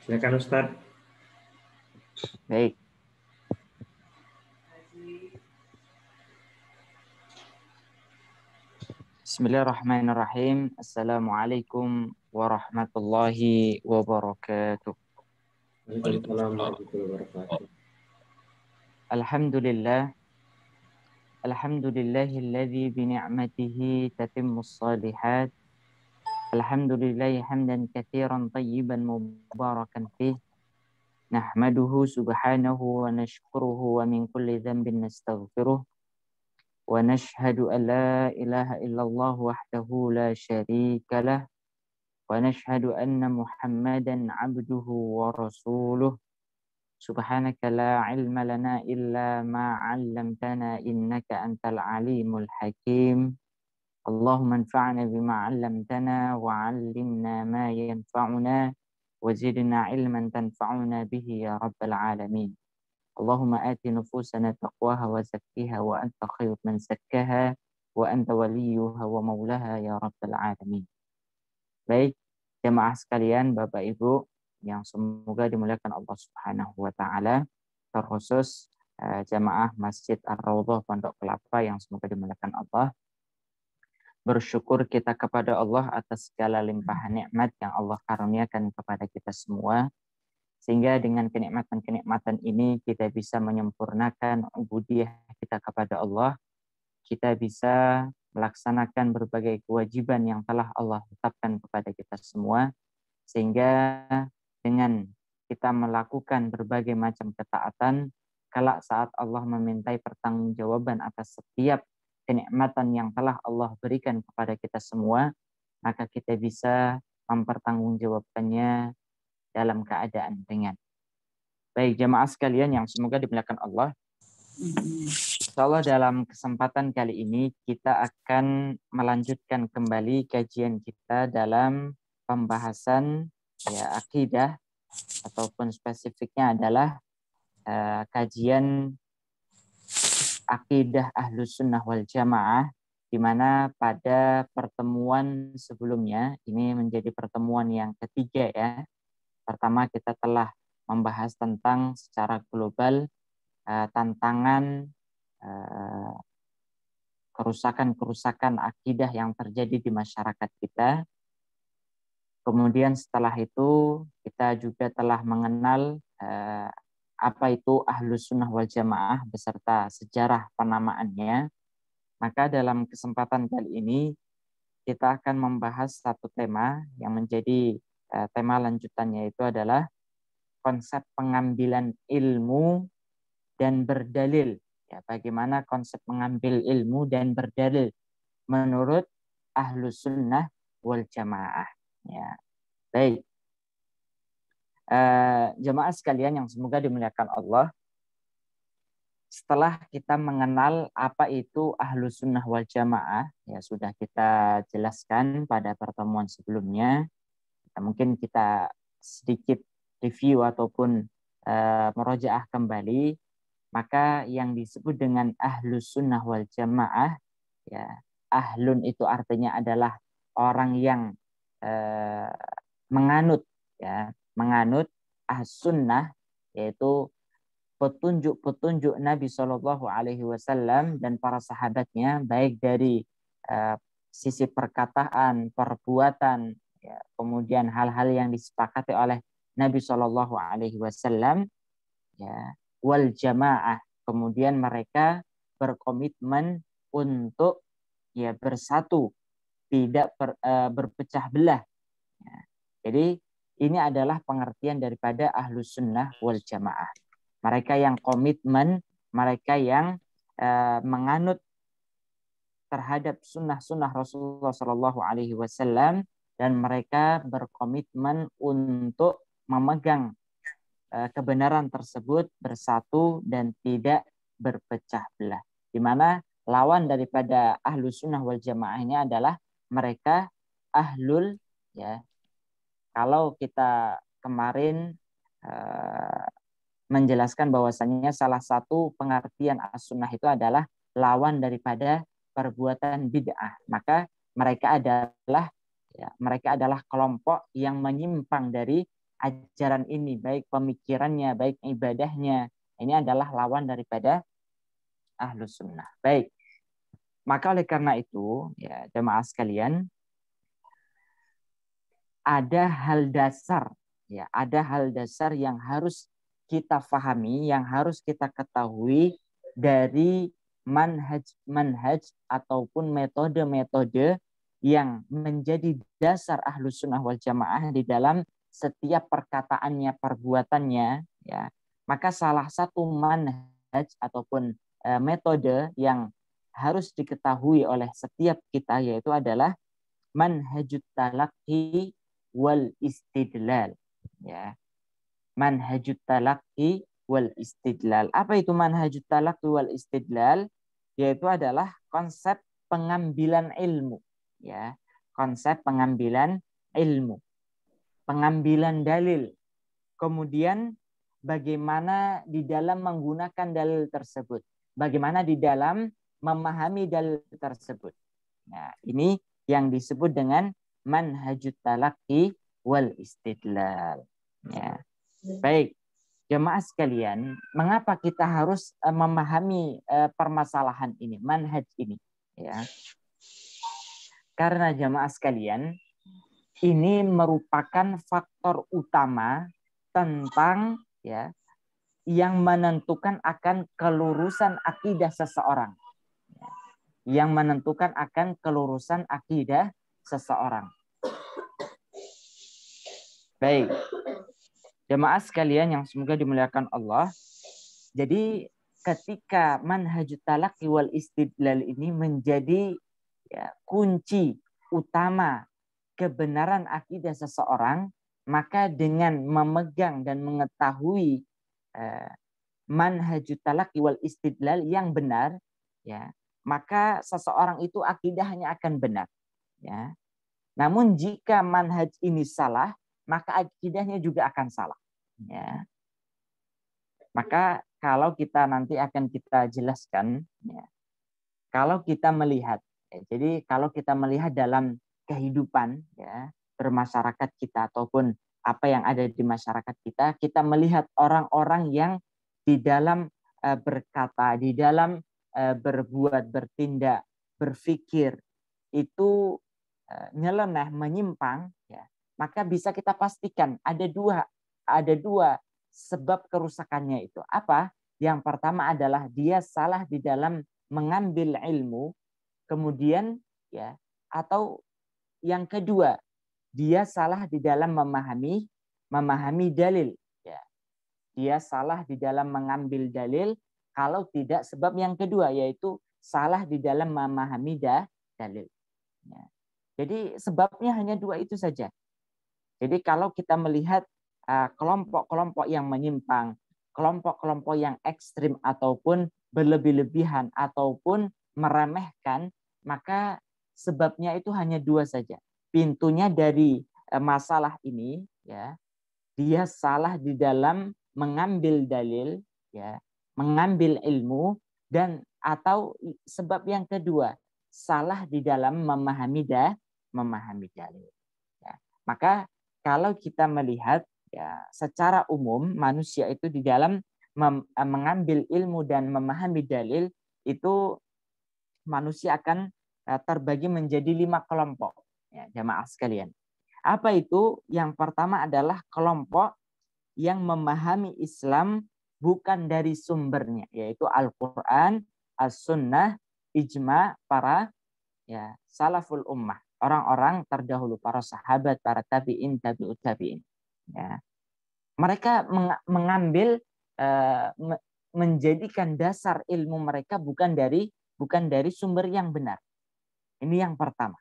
Silakan Ustadz. Baik. Bismillahirrahmanirrahim. Assalamualaikum warahmatullahi wabarakatuh. Waalaikumsalam warahmatullahi wabarakatuh. Alhamdulillah. Alhamdulillahilladzi bini'matihi tatimmus shalihat. Alhamdulillahi hamdan katsiran tayyiban mubarakan fih. Nahmaduhu subhanahu wa nashkuruhu wa min kulli dhanbin nastaghfiruh. Wa nashhadu an la ilaha illallah wahdahu la syarika lah. Wa nashhadu anna Muhammadan abduhu wa rasuluh. Subhanaka la ilma lana illa ma 'allamtana innaka antal alimul hakim. Allahumma anfa'na bima 'allamtana wa 'allimna ma yanfa'una wa zidna ilman tanfa'una bihi ya rabbal alamin. Allahumma ati nufusana taqwaha wa zakkiha wa anta khairu man zakkaha wa anta waliyuha wa maulaha ya rabbal alamin. Baik, jemaah sekalian, Bapak Ibu yang semoga dimuliakan Allah Subhanahu wa taala, terkhusus jemaah Masjid Ar-Raudhah Pondok Kelapa yang semoga dimuliakan Allah. Bersyukur kita kepada Allah atas segala limpahan nikmat yang Allah karuniakan kepada kita semua, sehingga dengan kenikmatan-kenikmatan ini kita bisa menyempurnakan ubudiyah kita kepada Allah. Kita bisa melaksanakan berbagai kewajiban yang telah Allah tetapkan kepada kita semua, sehingga dengan kita melakukan berbagai macam ketaatan, kelak saat Allah memintai pertanggungjawaban atas setiap kenikmatan yang telah Allah berikan kepada kita semua, maka kita bisa mempertanggungjawabkannya dalam keadaan ringan. Baik, jemaah sekalian yang semoga dimuliakan Allah. Insyaallah dalam kesempatan kali ini kita akan melanjutkan kembali kajian kita dalam pembahasan akidah, ataupun spesifiknya adalah kajian akidah Ahlus Sunnah wal Jamaah, di mana pada pertemuan sebelumnya, ini menjadi pertemuan yang ketiga ya. Pertama kita telah membahas tentang secara global tantangan kerusakan-kerusakan akidah yang terjadi di masyarakat kita. Kemudian setelah itu kita juga telah mengenal apa itu Ahlus Sunnah wal Jamaah beserta sejarah penamaannya. Maka dalam kesempatan kali ini kita akan membahas satu tema yang menjadi tema lanjutannya, itu adalah konsep pengambilan ilmu dan berdalil. Ya, bagaimana konsep mengambil ilmu dan berdalil menurut Ahlus Sunnah wal Jamaah. Ya, baik. Jemaah sekalian yang semoga dimuliakan Allah, setelah kita mengenal apa itu Ahlus Sunnah wal Jamaah, ya sudah kita jelaskan pada pertemuan sebelumnya. Mungkin kita sedikit review ataupun murojaah kembali. Maka yang disebut dengan Ahlus Sunnah wal Jamaah, ya, ahlun itu artinya adalah orang yang menganut, ya, menganut as-sunnah, yaitu petunjuk-petunjuk Nabi Shallallahu Alaihi Wasallam dan para sahabatnya, baik dari sisi perkataan, perbuatan, ya, kemudian hal-hal yang disepakati oleh Nabi Shallallahu Alaihi Wasallam, ya, wal jamaah, kemudian mereka berkomitmen untuk ya bersatu, tidak berpecah belah. Ya. Jadi ini adalah pengertian daripada Ahlus Sunnah wal Jamaah. Mereka yang komitmen, mereka yang menganut terhadap sunnah-sunnah Rasulullah Shallallahu Alaihi Wasallam, dan mereka berkomitmen untuk memegang kebenaran tersebut, bersatu dan tidak berpecah belah. Di mana lawan daripada Ahlus Sunnah wal Jamaah ini adalah mereka ahlul, ya. Kalau kita kemarin menjelaskan bahwasannya salah satu pengertian as-sunnah itu adalah lawan daripada perbuatan bid'ah, maka mereka adalah kelompok yang menyimpang dari ajaran ini, baik pemikirannya, baik ibadahnya, ini adalah lawan daripada Ahlus Sunnah. Baik, maka oleh karena itu, ya jemaah sekalian, ada hal dasar, ya ada hal dasar yang harus kita fahami, yang harus kita ketahui dari manhaj ataupun metode-metode yang menjadi dasar Ahlus Sunnah wal Jamaah di dalam setiap perkataannya, perbuatannya, ya. Maka salah satu manhaj ataupun metode yang harus diketahui oleh setiap kita yaitu adalah manhajut talaqi wal istidlal, ya. Manhajut talaqi wal istidlal. Apa itu manhajut talaqi wal istidlal? Yaitu adalah konsep pengambilan ilmu, ya. Konsep pengambilan ilmu, pengambilan dalil. Kemudian bagaimana di dalam menggunakan dalil tersebut, bagaimana di dalam memahami dalil tersebut. Nah, ini yang disebut dengan manhajut talaqi wal istidlal. Ya. Baik, jemaah sekalian, mengapa kita harus memahami permasalahan ini, manhaj ini? Ya. Karena jemaah sekalian, ini merupakan faktor utama tentang ya yang menentukan akan kelurusan akidah seseorang. Yang menentukan akan kelurusan akidah seseorang. Baik, jemaah sekalian yang semoga dimuliakan Allah. Jadi ketika manhajut talaqi wal istidlal ini menjadi ya, kunci utama kebenaran akidah seseorang, maka dengan memegang dan mengetahui manhajut talaqi wal istidlal yang benar, ya, maka seseorang itu akidahnya akan benar. Ya. Namun jika manhaj ini salah, maka akidahnya juga akan salah. Ya. Maka kalau kita nanti akan kita jelaskan, ya, kalau kita melihat, ya, jadi kalau kita melihat dalam kehidupan ya bermasyarakat kita ataupun apa yang ada di masyarakat kita, kita melihat orang-orang yang di dalam berkata, di dalam berbuat, bertindak, berpikir itu nyeleneh, menyimpang, ya, maka bisa kita pastikan ada dua sebab kerusakannya itu. Apa? Yang pertama adalah dia salah di dalam mengambil ilmu, kemudian ya, atau yang kedua dia salah di dalam memahami dalil. Ya. Dia salah di dalam mengambil dalil, kalau tidak sebab yang kedua yaitu salah di dalam memahami dalil. Ya. Jadi sebabnya hanya dua itu saja. Jadi kalau kita melihat kelompok-kelompok yang menyimpang, kelompok-kelompok yang ekstrim ataupun berlebih-lebihan ataupun meremehkan, maka sebabnya itu hanya dua saja. Pintunya dari masalah ini, ya, dia salah di dalam mengambil dalil, ya, mengambil ilmu, dan atau sebab yang kedua salah di dalam memahami dalil. Ya. Maka kalau kita melihat ya secara umum manusia itu di dalam mengambil ilmu dan memahami dalil itu manusia akan terbagi menjadi 5 kelompok. Ya, jamaah sekalian. Apa itu? Yang pertama adalah kelompok yang memahami Islam bukan dari sumbernya, yaitu Al-Quran, As-Sunnah, ijma para ya salaful ummah, orang-orang terdahulu, para sahabat, para tabi'in, tabi'ut tabi'in. Ya. Mereka mengambil menjadikan dasar ilmu mereka bukan dari sumber yang benar. Ini yang pertama.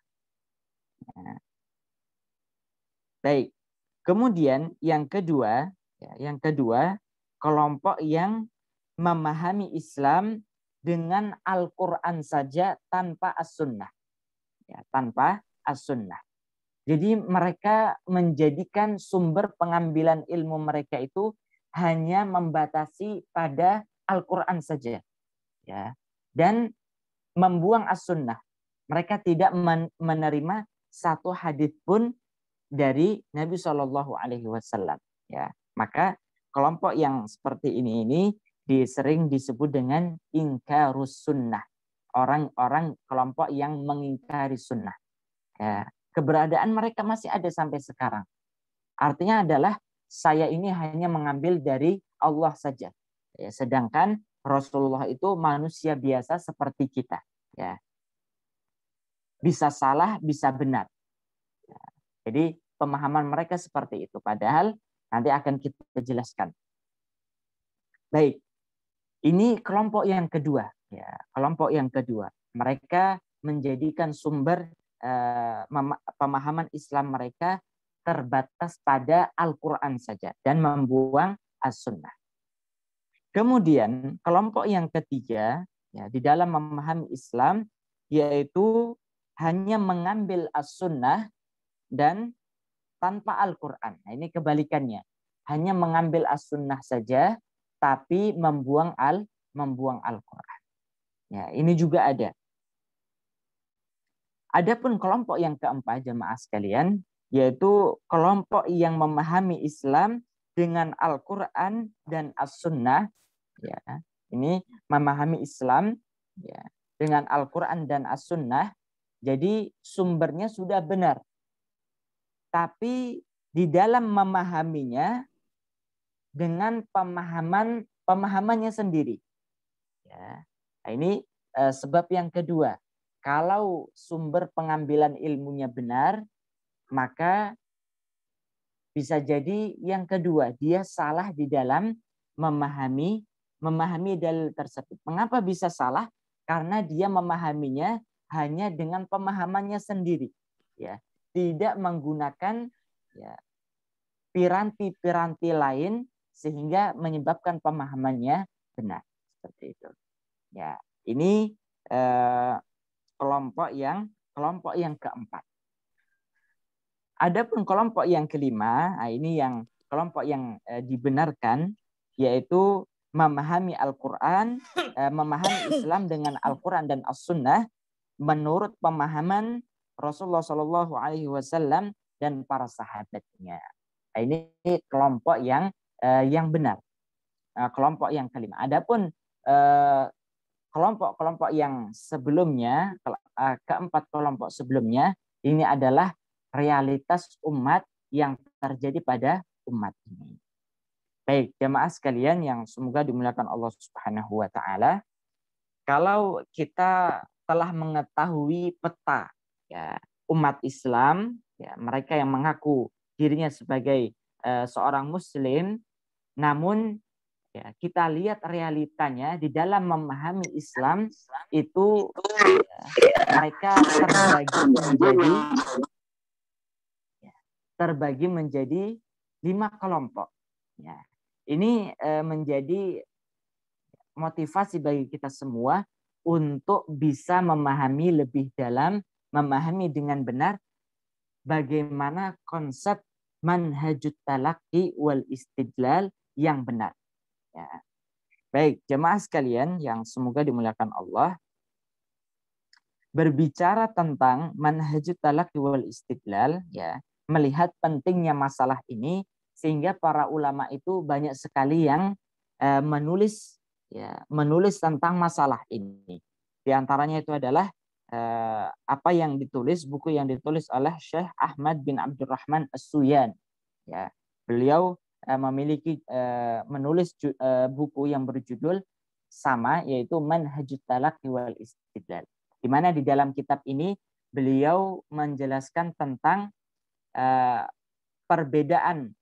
Ya. Baik. Kemudian yang kedua, kelompok yang memahami Islam dengan Al-Quran saja tanpa As-Sunnah. Ya, tanpa As-Sunnah. Jadi mereka menjadikan sumber pengambilan ilmu mereka itu hanya membatasi pada Al-Quran saja. Ya. Dan membuang As-Sunnah. Mereka tidak menerima satu hadits pun dari Nabi Shallallahu Alaihi Wasallam. Ya, maka kelompok yang seperti ini sering disebut dengan ingkarus sunnah. Orang-orang kelompok yang mengingkari sunnah. Ya, keberadaan mereka masih ada sampai sekarang. Artinya adalah saya ini hanya mengambil dari Allah saja. Ya, sedangkan Rasulullah itu manusia biasa seperti kita. Ya. Bisa salah, bisa benar. Ya. Jadi pemahaman mereka seperti itu. Padahal nanti akan kita jelaskan. Baik, ini kelompok yang kedua. Ya, kelompok yang kedua. Mereka menjadikan sumber pemahaman Islam mereka terbatas pada Al-Quran saja dan membuang As-Sunnah. Kemudian kelompok yang ketiga ya, di dalam memahami Islam yaitu hanya mengambil As-Sunnah dan tanpa Al-Quran. Nah, ini kebalikannya. Hanya mengambil As-Sunnah saja tapi membuang Al-Quran. Ya, ini juga ada. Adapun kelompok yang keempat jemaah sekalian yaitu kelompok yang memahami Islam dengan Al-Quran dan As-Sunnah. Ya, ini memahami Islam ya, dengan Al-Quran dan As-Sunnah. Jadi sumbernya sudah benar. Tapi di dalam memahaminya dengan pemahamannya sendiri. Ya. Nah, ini sebab yang kedua. Kalau sumber pengambilan ilmunya benar, maka bisa jadi yang kedua, dia salah di dalam memahami dalil tersebut. Mengapa bisa salah? Karena dia memahaminya hanya dengan pemahamannya sendiri. Ya, tidak menggunakan ya, piranti-piranti lain sehingga menyebabkan pemahamannya benar. Seperti itu. Ya, ini kelompok yang keempat. Adapun kelompok yang kelima, nah ini yang kelompok yang dibenarkan, yaitu memahami Al-Quran, memahami Islam dengan Al-Quran dan As-Sunnah menurut pemahaman Rasulullah Shallallahu Alaihi Wasallam dan para sahabatnya. Nah, ini kelompok yang benar, kelompok yang kelima. Adapun kelompok-kelompok yang sebelumnya, keempat kelompok sebelumnya, ini adalah realitas umat yang terjadi pada umat ini. Baik, jamaah sekalian yang semoga dimuliakan Allah Subhanahu wa taala. Kalau kita telah mengetahui peta ya, umat Islam, ya, mereka yang mengaku dirinya sebagai seorang muslim, namun ya, kita lihat realitanya di dalam memahami Islam itu ya, mereka terbagi menjadi 5 kelompok. Ya. Ini menjadi motivasi bagi kita semua untuk bisa memahami lebih dalam, memahami dengan benar bagaimana konsep manhajut talaqi wal istidlal yang benar. Ya. Baik, jemaah sekalian yang semoga dimuliakan Allah, berbicara tentang manhajut talaqi wal istidlal, ya, melihat pentingnya masalah ini sehingga para ulama itu banyak sekali yang menulis tentang masalah ini. Di antaranya itu adalah buku yang ditulis oleh Syekh Ahmad bin Abdurrahman As-Suyan. Ya, beliau menulis buku yang berjudul sama, yaitu Manhajut Talaqi wal Istidlal. Di mana di dalam kitab ini beliau menjelaskan tentang perbedaan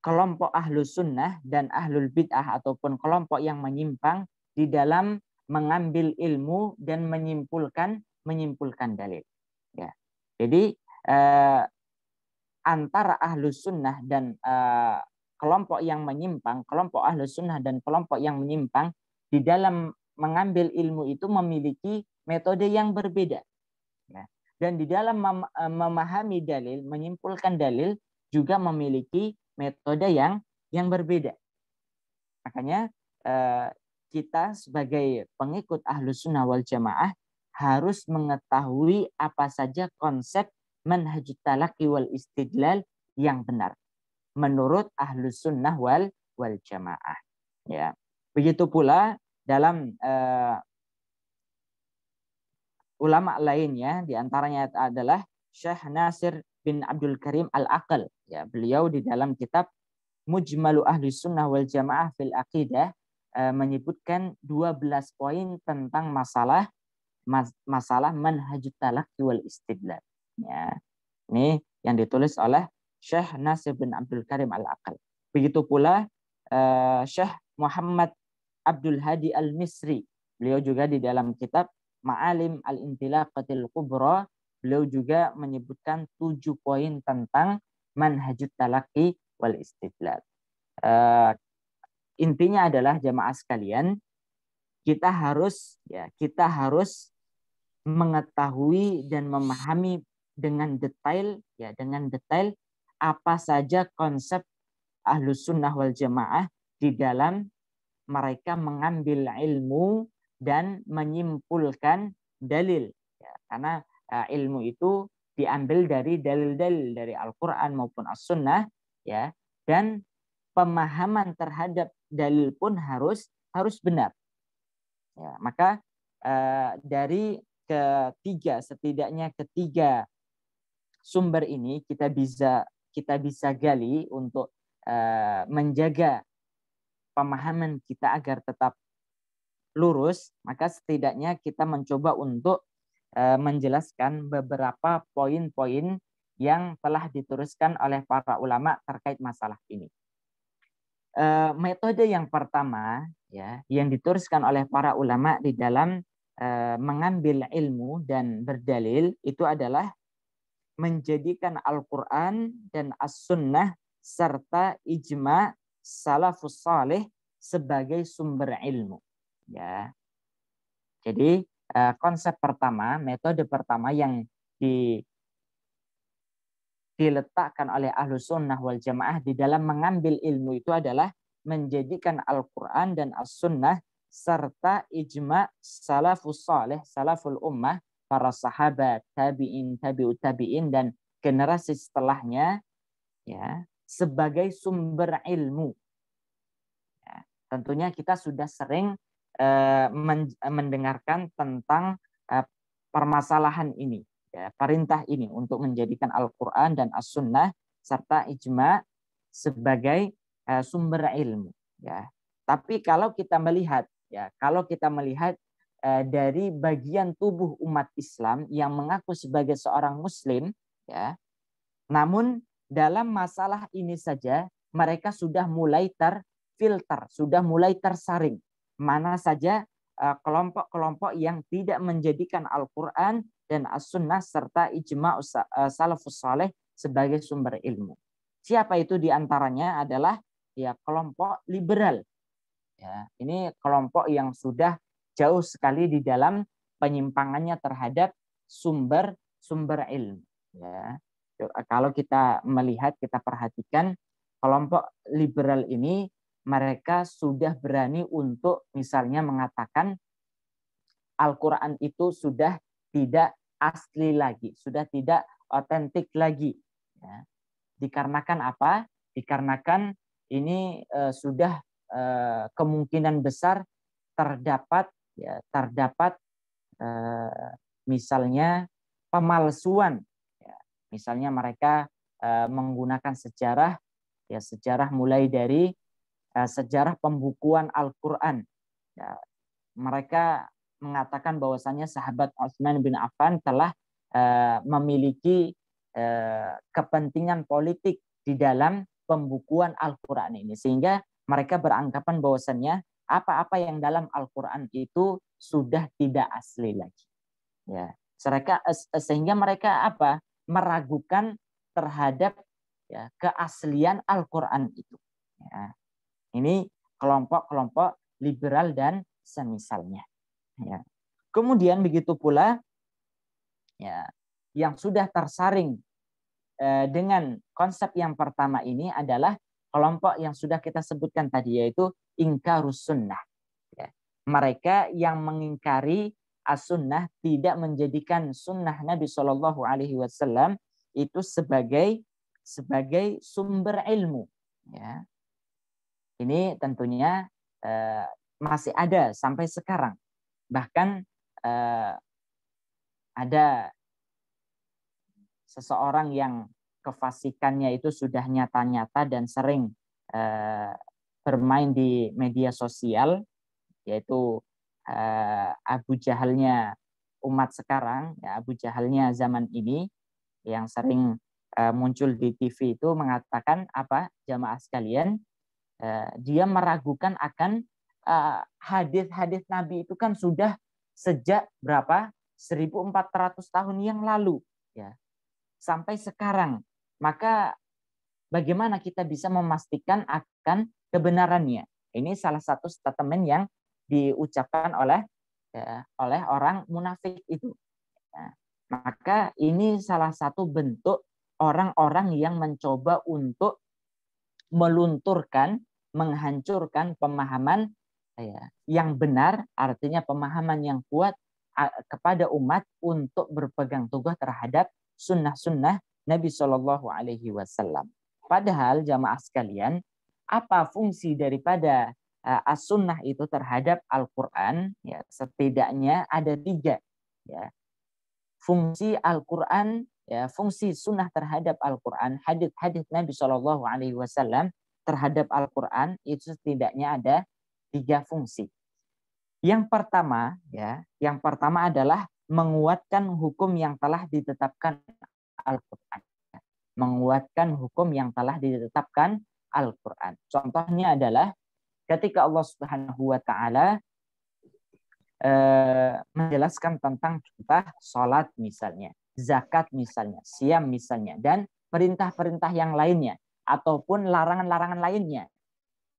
kelompok ahlus sunnah dan ahlul bid'ah ataupun kelompok yang menyimpang di dalam mengambil ilmu dan menyimpulkan dalil. Ya. Jadi antara ahlus sunnah dan kelompok yang menyimpang, kelompok ahlus sunnah dan kelompok yang menyimpang di dalam mengambil ilmu itu memiliki metode yang berbeda. Ya. Dan di dalam memahami dalil, menyimpulkan dalil juga memiliki metode yang berbeda. Makanya kita sebagai pengikut Ahlus Sunnah wal Jamaah harus mengetahui apa saja konsep manhajut talaqi wal istidlal yang benar menurut ahlus sunnah wal jamaah. Ya, begitu pula dalam ulama lainnya, diantaranya adalah Syekh Nasir bin Abdul Karim Al-Aqal. Ya, beliau di dalam kitab Mujmalu Ahli Sunnah wal Jamaah fil Aqidah menyebutkan 12 poin tentang masalah manhajut talaqi wal istidlal. Ya, ini yang ditulis oleh Syekh Nasir bin Abdul Karim Al-Aqal. Begitu pula Syekh Muhammad Abdul Hadi Al-Misri. Beliau juga di dalam kitab Ma'alim Al-Intilaqatil Kubra, beliau juga menyebutkan 7 poin tentang manhajut talaqi wal istidlal. Intinya adalah jamaah sekalian, kita harus mengetahui dan memahami dengan detail apa saja konsep Ahlus Sunnah wal Jamaah di dalam mereka mengambil ilmu dan menyimpulkan dalil. Ya, karena ilmu itu diambil dari dalil-dalil dari Al-Quran maupun As-Sunnah, ya, dan pemahaman terhadap dalil pun harus benar. Ya, maka dari setidaknya ketiga sumber ini kita bisa gali untuk menjaga pemahaman kita agar tetap lurus. Maka setidaknya kita mencoba untuk menjelaskan beberapa poin-poin yang telah dituliskan oleh para ulama terkait masalah ini. Metode yang pertama, ya, yang dituliskan oleh para ulama di dalam mengambil ilmu dan berdalil itu adalah menjadikan Al-Quran dan As-Sunnah serta ijma salafus salih sebagai sumber ilmu. Ya. Jadi konsep pertama, metode pertama yang diletakkan oleh Ahlus Sunnah wal Jamaah di dalam mengambil ilmu itu adalah menjadikan Al-Quran dan As-Sunnah serta ijma salafus salih, salaful ummah, para sahabat, tabi'in, tabi'ut tabi'in, dan generasi setelahnya, ya, sebagai sumber ilmu. Ya, tentunya kita sudah sering mendengarkan tentang permasalahan ini, ya, perintah ini untuk menjadikan Al-Quran dan As-Sunnah serta ijma sebagai sumber ilmu. Ya. Tapi kalau kita melihat dari bagian tubuh umat Islam yang mengaku sebagai seorang Muslim, ya, namun dalam masalah ini saja mereka sudah mulai terfilter, sudah mulai tersaring. Mana saja kelompok-kelompok yang tidak menjadikan Al-Quran dan As-Sunnah serta ijma salafus saleh sebagai sumber ilmu. Siapa itu diantaranya adalah ya kelompok liberal. Ya, ini kelompok yang sudah jauh sekali di dalam penyimpangannya terhadap sumber ilmu. Ya. Kalau kita melihat, kita perhatikan kelompok liberal ini, mereka sudah berani untuk misalnya mengatakan Al-Quran itu sudah tidak asli lagi, sudah tidak otentik lagi. Ya. Dikarenakan apa? Dikarenakan ini sudah kemungkinan besar terdapat misalnya pemalsuan, ya. Misalnya mereka menggunakan sejarah mulai dari sejarah pembukuan Al-Quran, ya. Mereka mengatakan bahwasanya sahabat Utsman bin Affan telah memiliki kepentingan politik di dalam pembukuan Al-Quran ini, sehingga mereka beranggapan bahwasannya apa-apa yang dalam Al-Quran itu sudah tidak asli lagi. Ya, sehingga mereka meragukan terhadap ya, keaslian Al-Quran itu. Ya, ini kelompok-kelompok liberal dan semisalnya. Ya. Kemudian begitu pula ya, yang sudah tersaring dengan konsep yang pertama ini adalah kelompok yang sudah kita sebutkan tadi, yaitu ingkarus sunnah. Ya. Mereka yang mengingkari as-sunnah, tidak menjadikan sunnah Nabi Shallallahu Alaihi Wasallam itu sebagai sumber ilmu. Ya. Ini tentunya masih ada sampai sekarang. Bahkan ada seseorang yang kefasikannya itu sudah nyata-nyata dan sering bermain di media sosial, yaitu Abu Jahalnya umat sekarang, ya, Abu Jahalnya zaman ini yang sering muncul di TV itu mengatakan apa, jamaah sekalian, dia meragukan akan hadis-hadis Nabi itu kan sudah sejak berapa 1400 tahun yang lalu, ya, sampai sekarang. Maka bagaimana kita bisa memastikan akan kebenarannya? Ini salah satu statement yang diucapkan oleh orang munafik itu. Nah, maka ini salah satu bentuk orang-orang yang mencoba untuk melunturkan, menghancurkan pemahaman yang benar, artinya pemahaman yang kuat kepada umat untuk berpegang teguh terhadap sunnah-sunnah Nabi Shallallahu Alaihi Wasallam. Padahal jamaah sekalian, apa fungsi daripada as-sunnah itu terhadap Al-Quran? Ya, setidaknya ada 3. Ya. Fungsi Al-Quran, ya, fungsi sunnah terhadap Al-Quran, hadis-hadis Nabi Shallallahu Alaihi Wasallam terhadap Al-Quran itu setidaknya ada 3 fungsi. Yang pertama, ya, yang pertama adalah menguatkan hukum yang telah ditetapkan Al-Quran. Menguatkan hukum yang telah ditetapkan Al-Quran. Contohnya adalah ketika Allah Subhanahu wa Ta'ala menjelaskan tentang perintah sholat misalnya, zakat misalnya, siam misalnya, dan perintah-perintah yang lainnya, ataupun larangan-larangan lainnya.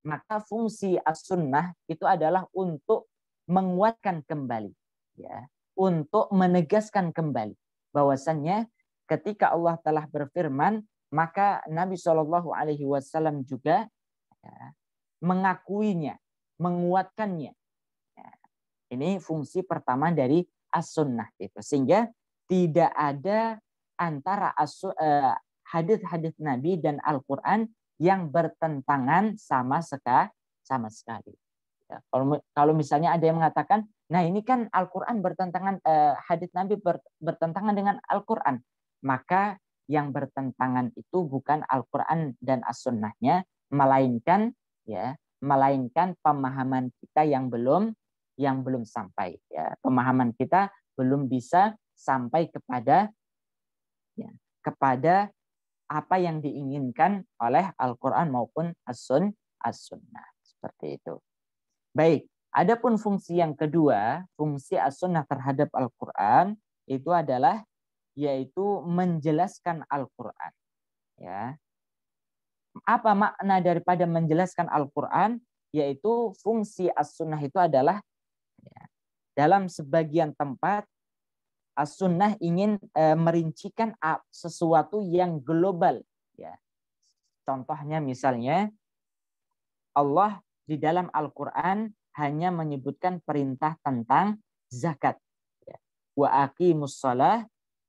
Maka fungsi as-sunnah itu adalah untuk menguatkan kembali, ya, untuk menegaskan kembali bahwasannya ketika Allah telah berfirman, maka Nabi Shallallahu Alaihi Wasallam juga mengakuinya, menguatkannya. Ini fungsi pertama dari as-sunnah itu, sehingga tidak ada antara hadis-hadis Nabi dan Al-Quran yang bertentangan sama sekali. Ya, kalau misalnya ada yang mengatakan, nah ini kan Al-Quran bertentangan, hadis Nabi bertentangan dengan Al-Quran, maka yang bertentangan itu bukan Al-Quran dan as-sunnahnya, melainkan pemahaman kita yang belum sampai, ya, pemahaman kita belum bisa sampai kepada apa yang diinginkan oleh Al-Quran maupun as-sunnah, seperti itu. Baik, adapun fungsi yang kedua, fungsi as-sunnah terhadap Al-Quran itu adalah yaitu menjelaskan Al-Quran. Ya. Apa makna daripada menjelaskan Al-Quran? Yaitu fungsi as-sunnah itu adalah, ya, dalam sebagian tempat as-sunnah ingin merincikan sesuatu yang global. Ya. Contohnya misalnya Allah di dalam Al-Quran hanya menyebutkan perintah tentang zakat. Ya. Wa aqimus shalah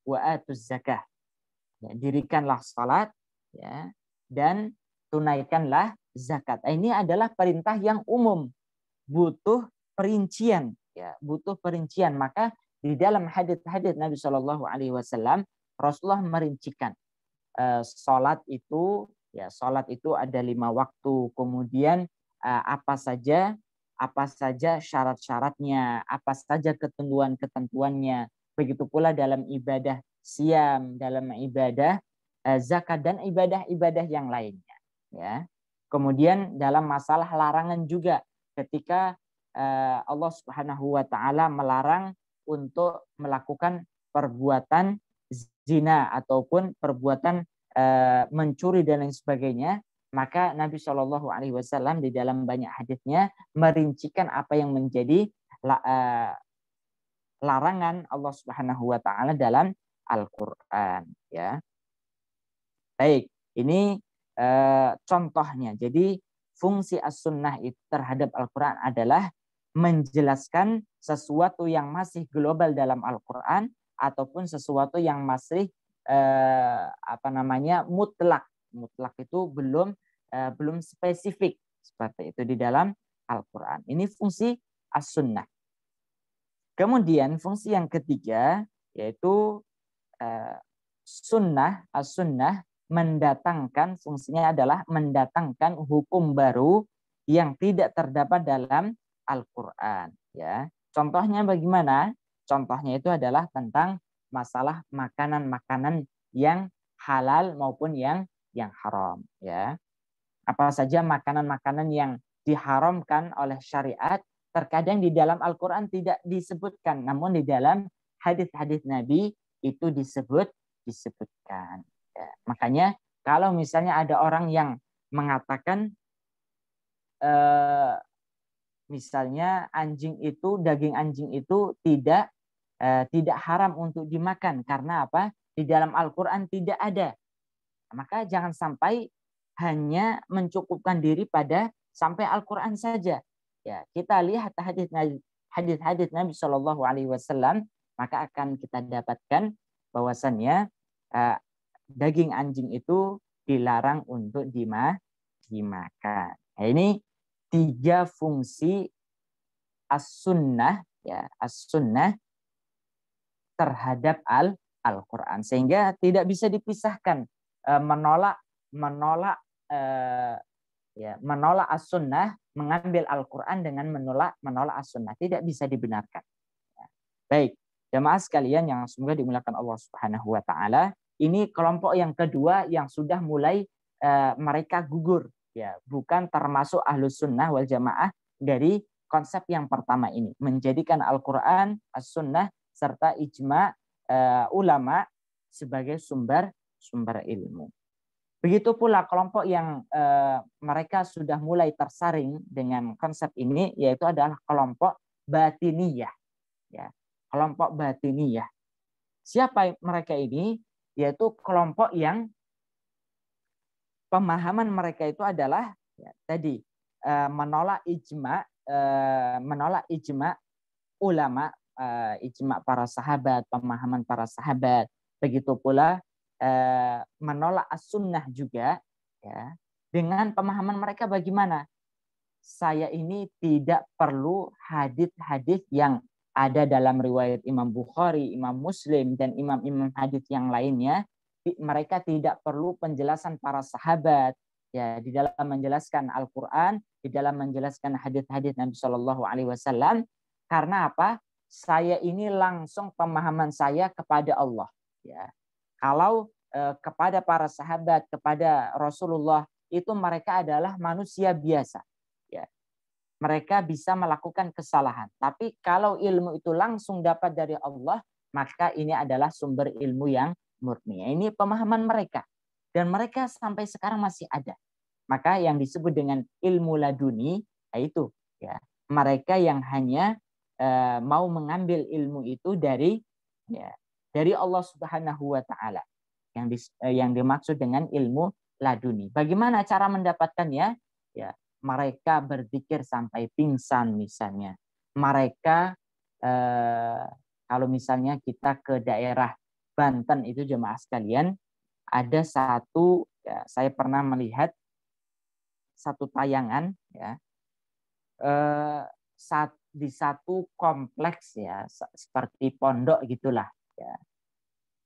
wa atuz zakah. Ya, dirikanlah salat, ya, dan tunaikanlah zakat. Ini adalah perintah yang umum, butuh perincian, ya, butuh perincian. Maka di dalam hadis-hadis Nabi Shallallahu Alaihi Wasallam, Rasulullah merincikan salat itu, ya, salat itu ada 5 waktu. Kemudian apa saja syarat-syaratnya, apa saja ketentuan-ketentuannya. Begitu pula dalam ibadah siam, dalam ibadah zakat dan ibadah-ibadah yang lainnya. Ya. Kemudian dalam masalah larangan juga, ketika Allah Subhanahu wa Ta'ala melarang untuk melakukan perbuatan zina ataupun perbuatan mencuri dan lain sebagainya, maka Nabi Shallallahu Alaihi Wasallam di dalam banyak hadisnya merincikan apa yang menjadi larangan Allah Subhanahu wa Ta'ala dalam Al-Quran. Ya. Baik, ini contohnya. Jadi fungsi as-sunnah itu terhadap Al-Quran adalah menjelaskan sesuatu yang masih global dalam Al-Quran ataupun sesuatu yang masih mutlak. Mutlak itu belum spesifik seperti itu di dalam Al-Quran. Ini fungsi as-sunnah. Kemudian fungsi yang ketiga yaitu sunnah. As-sunnah mendatangkan, fungsinya adalah mendatangkan hukum baru yang tidak terdapat dalam Al-Quran. Ya, contohnya bagaimana? Contohnya itu adalah tentang masalah makanan-makanan yang halal maupun yang haram. Ya, apa saja makanan-makanan yang diharamkan oleh syariat terkadang di dalam Al-Quran tidak disebutkan, namun di dalam hadis-hadis Nabi itu disebutkan. Ya, makanya kalau misalnya ada orang yang mengatakan misalnya daging anjing itu tidak haram untuk dimakan karena apa? Di dalam Al-Quran tidak ada. Maka jangan sampai hanya mencukupkan diri pada sampai Al-Quran saja. Ya, kita lihat hadis-hadis Nabi Shallallahu Alaihi Wasallam, maka akan kita dapatkan bahwasannya daging anjing itu dilarang untuk dimakan. Nah, ini 3 fungsi as-sunnah, ya, as-sunnah terhadap Al-Quran, sehingga tidak bisa dipisahkan. Menolak as-sunnah, mengambil Al-Quran dengan menolak as-sunnah tidak bisa dibenarkan. Baik, jemaah sekalian yang semoga dimuliakan Allah Subhanahu wa taala, ini kelompok yang kedua yang sudah mulai mereka gugur, ya, bukan termasuk ahlus sunnah wal jamaah dari konsep yang pertama ini, menjadikan Al-Quran, as-sunnah serta ijma ulama sebagai sumber ilmu. Begitu pula kelompok yang mereka sudah mulai tersaring dengan konsep ini, yaitu adalah kelompok batiniyah. Ya, kelompok batiniyah. Siapa mereka ini? Yaitu kelompok yang pemahaman mereka itu adalah tadi menolak ijma ulama, ijma para sahabat, pemahaman para sahabat. Begitu pula menolak as-sunnah juga, ya, dengan pemahaman mereka bagaimana? Saya ini tidak perlu hadis-hadis yang ada dalam riwayat Imam Bukhari, Imam Muslim, dan imam-imam hadis yang lainnya. Mereka tidak perlu penjelasan para sahabat, ya, di dalam menjelaskan Al-Quran, di dalam menjelaskan hadis-hadis Nabi Shallallahu Alaihi Wasallam. Karena apa? Saya ini langsung pemahaman saya kepada Allah. Ya. Kalau kepada para sahabat, kepada Rasulullah, itu mereka adalah manusia biasa. Ya. Mereka bisa melakukan kesalahan. Tapi kalau ilmu itu langsung dapat dari Allah, maka ini adalah sumber ilmu yang murni. Ini pemahaman mereka. Dan mereka sampai sekarang masih ada. Maka yang disebut dengan ilmu laduni, yaitu ya, mereka yang hanya mau mengambil ilmu itu dari Allah Subhanahu wa taala. Yang dimaksud dengan ilmu laduni. Bagaimana cara mendapatkannya? Ya, mereka berzikir sampai pingsan misalnya. Mereka kalau misalnya kita ke daerah Banten itu jemaah sekalian, ada satu, ya, saya pernah melihat satu tayangan, ya, di satu kompleks, ya, seperti pondok gitulah, ya,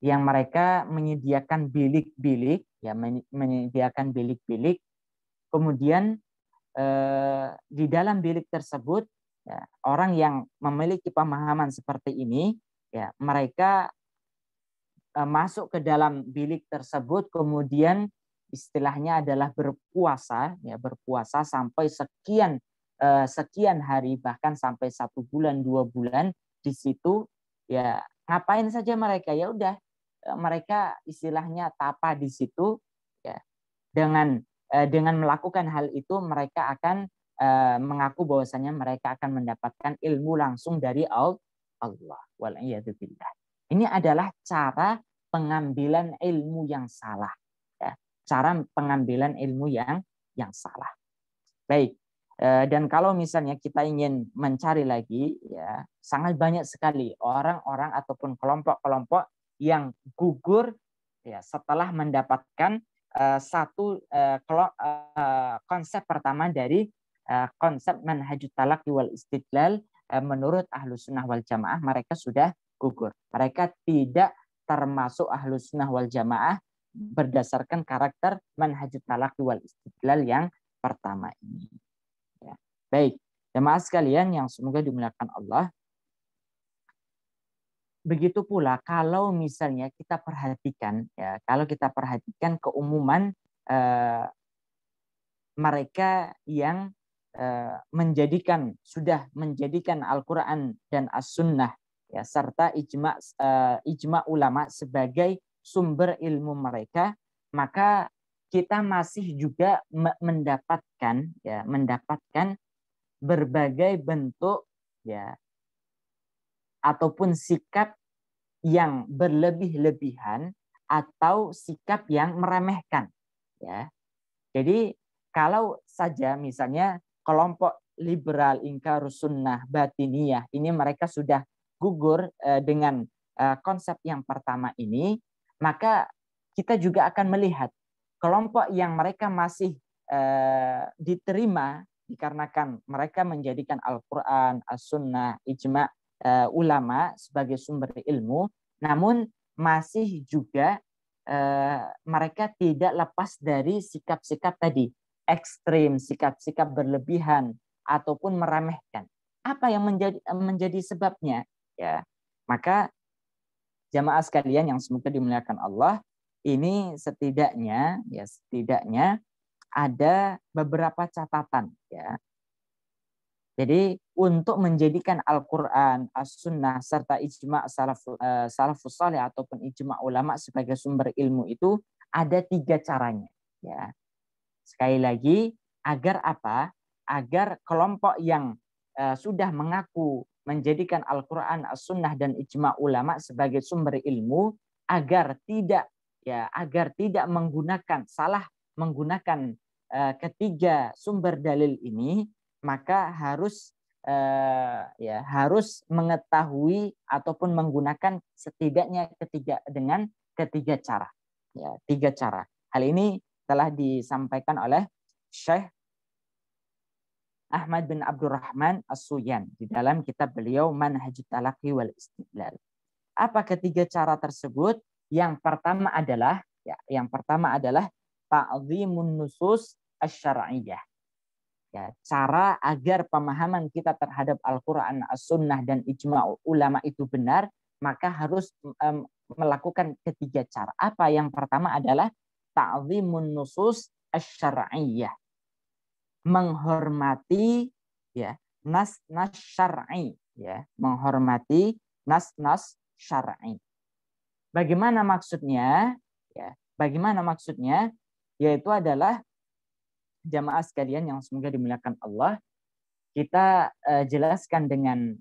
yang mereka menyediakan bilik-bilik, ya, menyediakan bilik-bilik, kemudian di dalam bilik tersebut, ya, orang yang memiliki pemahaman seperti ini, ya, mereka masuk ke dalam bilik tersebut, kemudian istilahnya adalah berpuasa, ya, berpuasa sampai sekian hari, bahkan sampai 1 bulan 2 bulan di situ. Ya, ngapain saja mereka? Ya udah, mereka istilahnya tapa di situ, ya. Dengan melakukan hal itu mereka akan mengaku bahwasanya mereka akan mendapatkan ilmu langsung dari Allah. Wal'iyadzubillah. Ini adalah cara pengambilan ilmu yang salah, ya. Cara pengambilan ilmu yang salah. Baik, Dan kalau misalnya kita ingin mencari lagi, ya sangat banyak sekali orang-orang ataupun kelompok-kelompok yang gugur ya setelah mendapatkan satu konsep pertama dari konsep manhajut talaqi wal istidlal. Menurut Ahlus Sunnah wal Jamaah mereka sudah gugur. Mereka tidak termasuk Ahlus Sunnah wal Jamaah berdasarkan karakter manhajut talaqi wal istidlal yang pertama ini. Ya. Baik, jemaah sekalian yang semoga dimuliakan Allah. Begitu pula kalau misalnya kita perhatikan, ya, kalau kita perhatikan keumuman mereka yang sudah menjadikan Al-Quran dan As-Sunnah ya, serta ijma ulama sebagai sumber ilmu mereka, maka kita masih juga mendapatkan berbagai bentuk ya ataupun sikap yang berlebih-lebihan atau sikap yang meremehkan ya. Jadi kalau saja misalnya kelompok liberal ingkarus sunnah batiniyah ini mereka sudah gugur dengan konsep yang pertama ini, maka kita juga akan melihat kelompok yang mereka masih diterima dikarenakan mereka menjadikan Al-Quran, As-Sunnah, ijma ulama sebagai sumber ilmu, namun masih juga mereka tidak lepas dari sikap-sikap tadi, ekstrim, sikap-sikap berlebihan ataupun meremehkan. Apa yang menjadi sebabnya? Ya, maka jamaah sekalian yang semoga dimuliakan Allah, ini setidaknya ada beberapa catatan ya. Jadi untuk menjadikan Al-Quran, As-Sunnah, serta ijma' salafus salih ataupun ijma' ulama sebagai sumber ilmu itu ada 3 caranya. Ya. Sekali lagi, agar apa? Agar kelompok yang sudah mengaku menjadikan Al-Quran, As-Sunnah, dan ijma' ulama sebagai sumber ilmu, agar tidak salah menggunakan ketiga sumber dalil ini, maka harus mengetahui ataupun menggunakan setidaknya dengan ketiga cara. Ya, 3 cara. Hal ini telah disampaikan oleh Syekh Ahmad bin Abdurrahman As-Suyan di dalam kitab beliau Manhajut Talaqi wal Istidlal. Apa ketiga cara tersebut? Yang pertama adalah ta'zimun nusus asy-syar'iyyah. Ya, cara agar pemahaman kita terhadap Al-Quran, As-Sunnah, dan ijma' ulama itu benar, maka harus melakukan ketiga cara. Apa yang pertama adalah ta'zimun nusus asy-syar'iyyah. Menghormati ya nas-nas syar'i ya, menghormati nas-nas syar'i. Bagaimana maksudnya? Ya, bagaimana maksudnya? Yaitu adalah jamaah sekalian yang semoga dimuliakan Allah, kita jelaskan dengan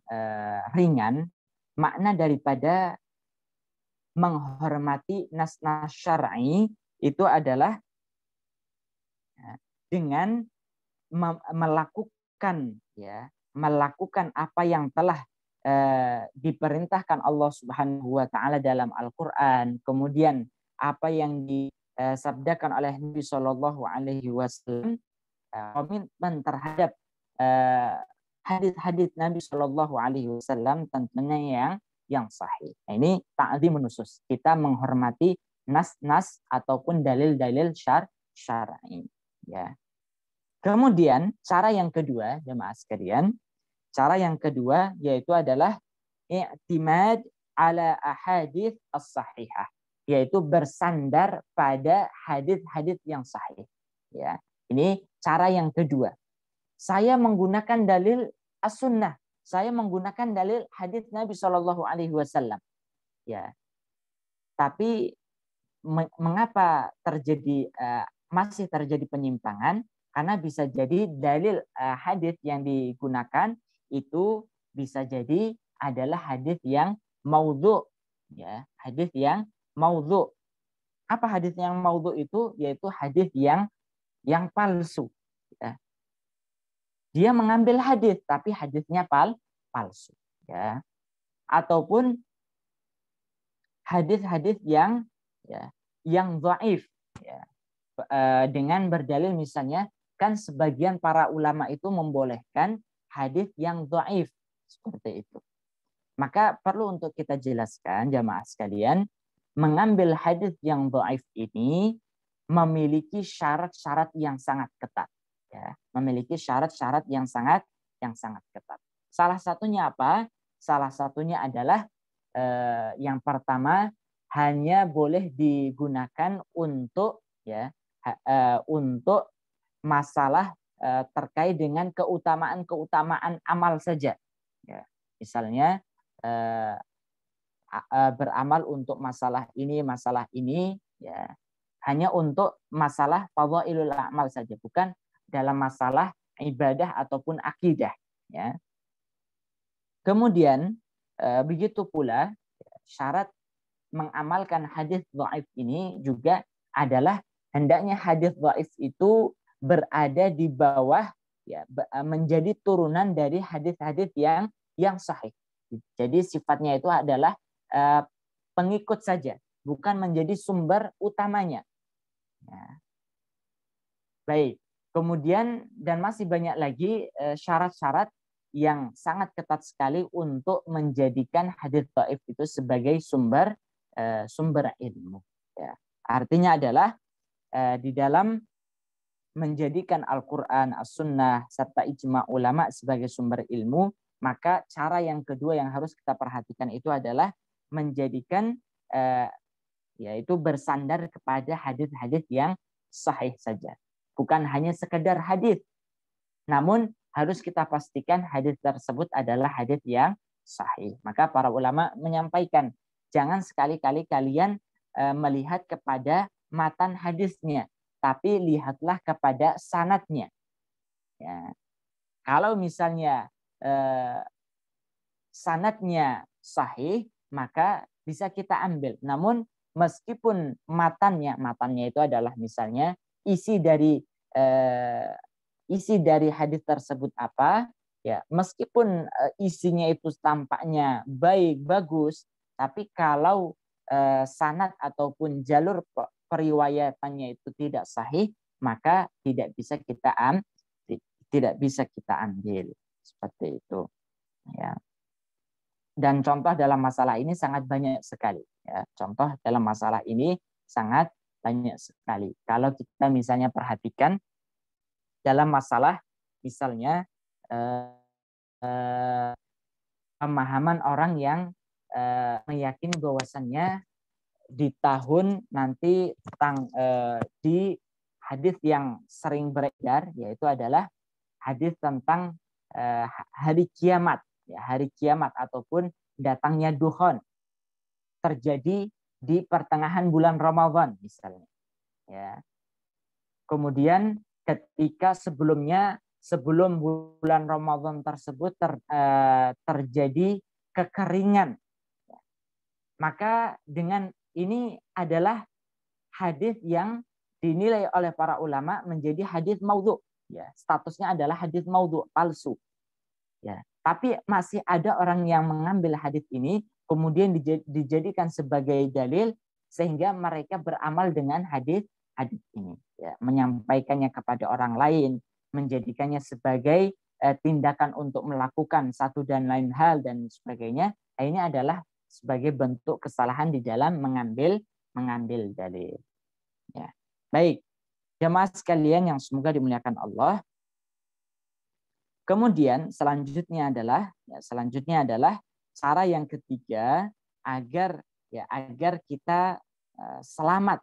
ringan makna daripada menghormati nas-nas syar'i itu adalah dengan melakukan apa yang telah diperintahkan Allah Subhanahu wa taala dalam Al-Qur'an, kemudian apa yang disabdakan oleh Nabi Shallallahu alaihi wasallam, komitmen terhadap hadis-hadis Nabi Shallallahu alaihi wasallam tentunya yang sahih. Nah, ini ta'zimun nusus. Kita menghormati nas-nas ataupun dalil-dalil syar'i ya. Kemudian cara yang kedua, jemaah sekalian, cara yang kedua yaitu adalah i'timad ala ahadits as-sahihah, yaitu bersandar pada hadis-hadis yang sahih. Ya, ini cara yang kedua. Saya menggunakan dalil as-sunnah, saya menggunakan dalil hadis Nabi Shallallahu alaihi wasallam. Ya. Tapi mengapa masih terjadi penyimpangan? Karena bisa jadi dalil hadis yang digunakan itu bisa jadi adalah hadis yang maudhu, ya, hadis yang maudhu. Apa hadis yang maudhu itu? Yaitu hadis yang palsu. Ya. dia mengambil hadis tapi hadisnya palsu, ya. Ataupun hadis-hadis yang ya, yang dhaif, ya. Dengan berdalil misalnya kan sebagian para ulama itu membolehkan hadis yang dhaif seperti itu. Maka perlu untuk kita jelaskan jamaah sekalian, mengambil hadis yang dhaif ini memiliki syarat-syarat yang sangat ketat, ya. Memiliki syarat-syarat yang sangat ketat. Salah satunya apa? Salah satunya adalah yang pertama, hanya boleh digunakan untuk ya untuk masalah terkait dengan keutamaan amal saja. Ya. Misalnya beramal untuk masalah ini, ya. Hanya untuk masalah fadhailul a'mal saja, bukan dalam masalah ibadah ataupun akidah, ya. Kemudian begitu pula syarat mengamalkan hadis dhaif ini juga adalah hendaknya hadis dhaif itu berada di bawah, ya, menjadi turunan dari hadis-hadis yang sahih. Jadi sifatnya itu adalah pengikut saja, bukan menjadi sumber utamanya. Ya. Baik. Kemudian dan masih banyak lagi syarat-syarat yang sangat ketat sekali untuk menjadikan hadis dhaif itu sebagai sumber ilmu. Ya. Artinya adalah di dalam menjadikan Al-Quran, As-Sunnah, serta ijma ulama sebagai sumber ilmu, maka cara yang kedua yang harus kita perhatikan itu adalah menjadikan yaitu bersandar kepada hadis-hadis yang sahih saja. Bukan hanya sekedar hadis, namun harus kita pastikan hadis tersebut adalah hadis yang sahih. Maka para ulama menyampaikan, jangan sekali-kali kalian melihat kepada matan hadisnya, tapi lihatlah kepada sanadnya. Ya. Kalau misalnya sanadnya sahih, maka bisa kita ambil. Namun meskipun matannya itu adalah misalnya isi dari hadis tersebut apa, ya, meskipun isinya itu tampaknya baik, bagus, tapi kalau sanad ataupun jalur periwayatannya itu tidak sahih, maka tidak bisa kita ambil seperti itu, ya. Dan contoh dalam masalah ini sangat banyak sekali, ya. Contoh dalam masalah ini sangat banyak sekali. Kalau kita misalnya perhatikan dalam masalah misalnya pemahaman orang yang meyakini bahwasannya di tahun nanti di hadis yang sering beredar, yaitu adalah hadis tentang hari kiamat, ya, hari kiamat ataupun datangnya dukhon terjadi di pertengahan bulan Ramadan misalnya, ya. Kemudian ketika sebelum bulan Ramadan tersebut terjadi kekeringan, maka dengan ini adalah hadis yang dinilai oleh para ulama menjadi hadis maudhu, ya. Statusnya adalah hadis maudhu, palsu, ya. Tapi masih ada orang yang mengambil hadis ini kemudian dijadikan sebagai dalil sehingga mereka beramal dengan hadis ini, ya, menyampaikannya kepada orang lain, menjadikannya sebagai tindakan untuk melakukan satu dan lain hal dan sebagainya. Ini adalah sebagai bentuk kesalahan di dalam mengambil dalil. Ya. Baik, jemaah sekalian yang semoga dimuliakan Allah. Kemudian selanjutnya adalah cara yang ketiga agar kita selamat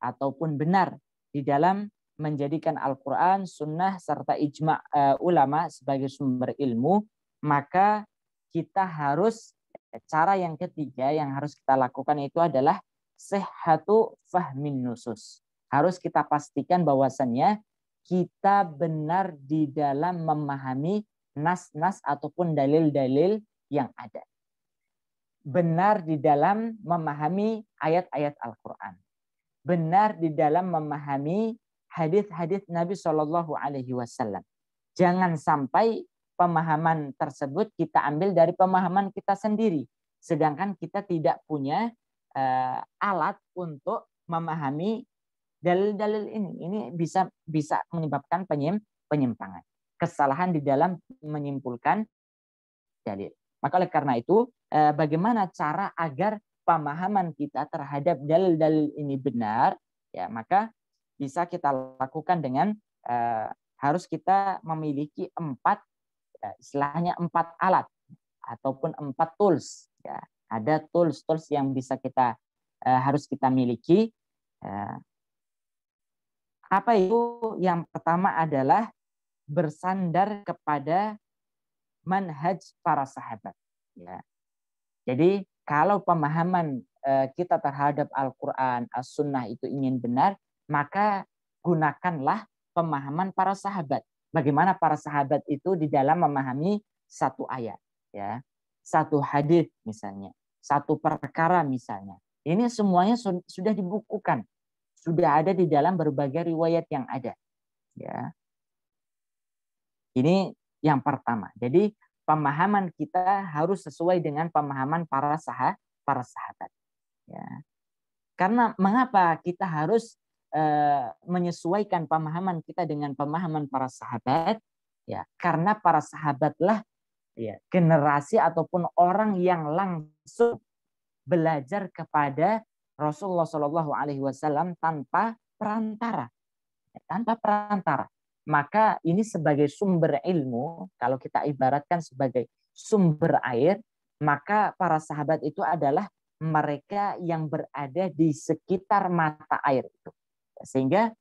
ataupun benar di dalam menjadikan Al-Quran, Sunnah, serta ijma ulama sebagai sumber ilmu, maka kita harus, cara yang ketiga yang harus kita lakukan itu adalah sihhatu fahmin nusus. Harus kita pastikan bahwasannya kita benar di dalam memahami nas-nas ataupun dalil-dalil yang ada. Benar di dalam memahami ayat-ayat Al-Quran. Benar di dalam memahami hadis-hadis Nabi Shallallahu Alaihi Wasallam. Jangan sampai pemahaman tersebut kita ambil dari pemahaman kita sendiri, sedangkan kita tidak punya alat untuk memahami dalil-dalil ini. Ini bisa menyebabkan penyimpangan, kesalahan di dalam menyimpulkan dalil. Maka oleh karena itu, bagaimana cara agar pemahaman kita terhadap dalil-dalil ini benar? Ya, maka bisa kita lakukan dengan harus kita memiliki istilahnya 4 alat ataupun 4 tools. Ya, ada tools yang bisa kita harus kita miliki. Apa itu? Yang pertama adalah bersandar kepada manhaj para sahabat. Ya. Jadi kalau pemahaman kita terhadap Al-Quran, As-Sunnah itu ingin benar, maka gunakanlah pemahaman para sahabat. Bagaimana para sahabat itu di dalam memahami satu ayat, ya, satu hadis misalnya, satu perkara misalnya. Ini semuanya sudah dibukukan, sudah ada di dalam berbagai riwayat yang ada. Ya. Ini yang pertama. Jadi pemahaman kita harus sesuai dengan pemahaman para sahabat. Ya. Karena mengapa kita harus menyesuaikan pemahaman kita dengan pemahaman para sahabat? Ya, karena para sahabatlah ya, generasi ataupun orang yang langsung belajar kepada Rasulullah Shallallahu Alaihi Wasallam tanpa perantara, Maka ini sebagai sumber ilmu, kalau kita ibaratkan sebagai sumber air, maka para sahabat itu adalah mereka yang berada di sekitar mata air itu. Sehingga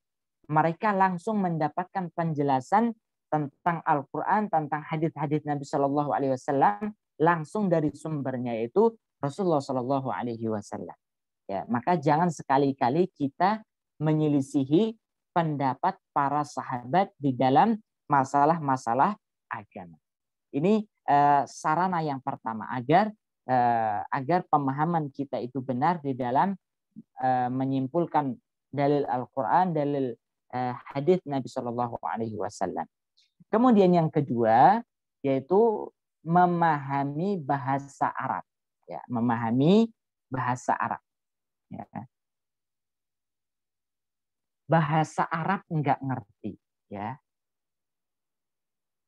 mereka langsung mendapatkan penjelasan tentang Al-Quran, tentang hadis-hadis Nabi Shallallahu Alaihi Wasallam langsung dari sumbernya, yaitu Rasulullah Shallallahu Alaihi Wasallam. Ya, maka jangan sekali-kali kita menyelisihi pendapat para sahabat di dalam masalah-masalah agama. Ini sarana yang pertama agar pemahaman kita itu benar di dalam menyimpulkan dalil Al-Quran, dalil hadis Nabi Shallallahu Alaihi Wasallam. Kemudian yang kedua yaitu memahami bahasa Arab. Ya, memahami bahasa Arab. Ya. Bahasa Arab enggak ngerti, ya.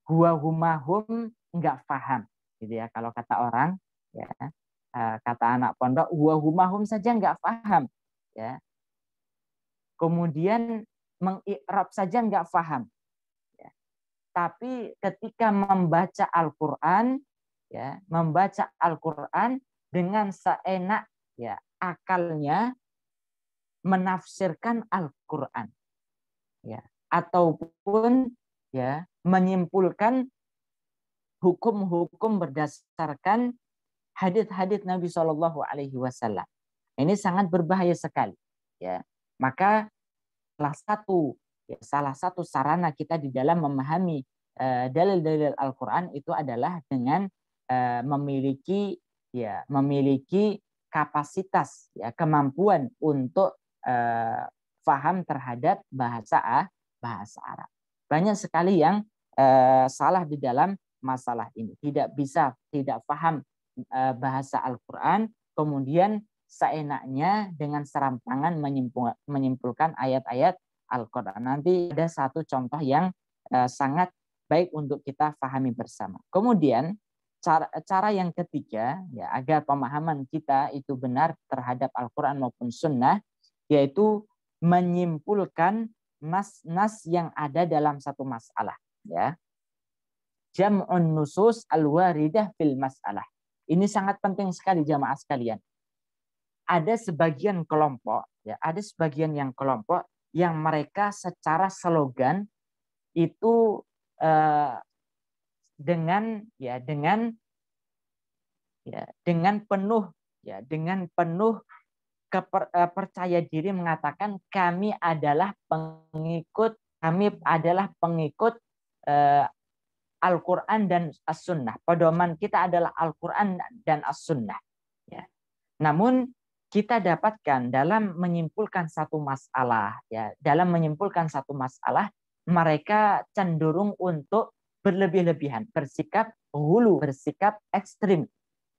Huwa humahum enggak paham, gitu ya. Kalau kata orang, ya, kata anak pondok, huwa humahum saja enggak paham, ya. Kemudian mengikrab saja enggak paham. Ya. Tapi ketika membaca Al-Quran, ya, membaca Al-Quran dengan seenak ya akalnya menafsirkan Al-Quran, ya, ataupun ya menyimpulkan hukum-hukum berdasarkan hadis-hadis Nabi Shallallahu Alaihi Wasallam. Ini sangat berbahaya sekali, ya. Maka salah satu sarana kita di dalam memahami dalil-dalil Al-Quran itu adalah dengan memiliki kapasitas, ya, kemampuan untuk faham terhadap bahasa Arab. Banyak sekali yang salah di dalam masalah ini. Tidak paham bahasa Al-Quran, kemudian seenaknya dengan serampangan menyimpulkan ayat-ayat Al-Quran. Nanti ada satu contoh yang sangat baik untuk kita pahami bersama. Kemudian cara yang ketiga, ya, agar pemahaman kita itu benar terhadap Al-Quran maupun Sunnah, yaitu menyimpulkan nas-nas yang ada dalam satu masalah. Ya. Jam'un nusus al-waridah fil masalah. Ini sangat penting sekali jamaah sekalian. Ada sebagian kelompok yang mereka secara slogan itu dengan penuh percaya diri mengatakan kami adalah pengikut Al-Quran dan As-Sunnah. Pedoman kita adalah Al-Quran dan As-Sunnah. Ya. Namun kita dapatkan dalam menyimpulkan satu masalah, mereka cenderung untuk berlebih-lebihan, bersikap hulu, bersikap ekstrim.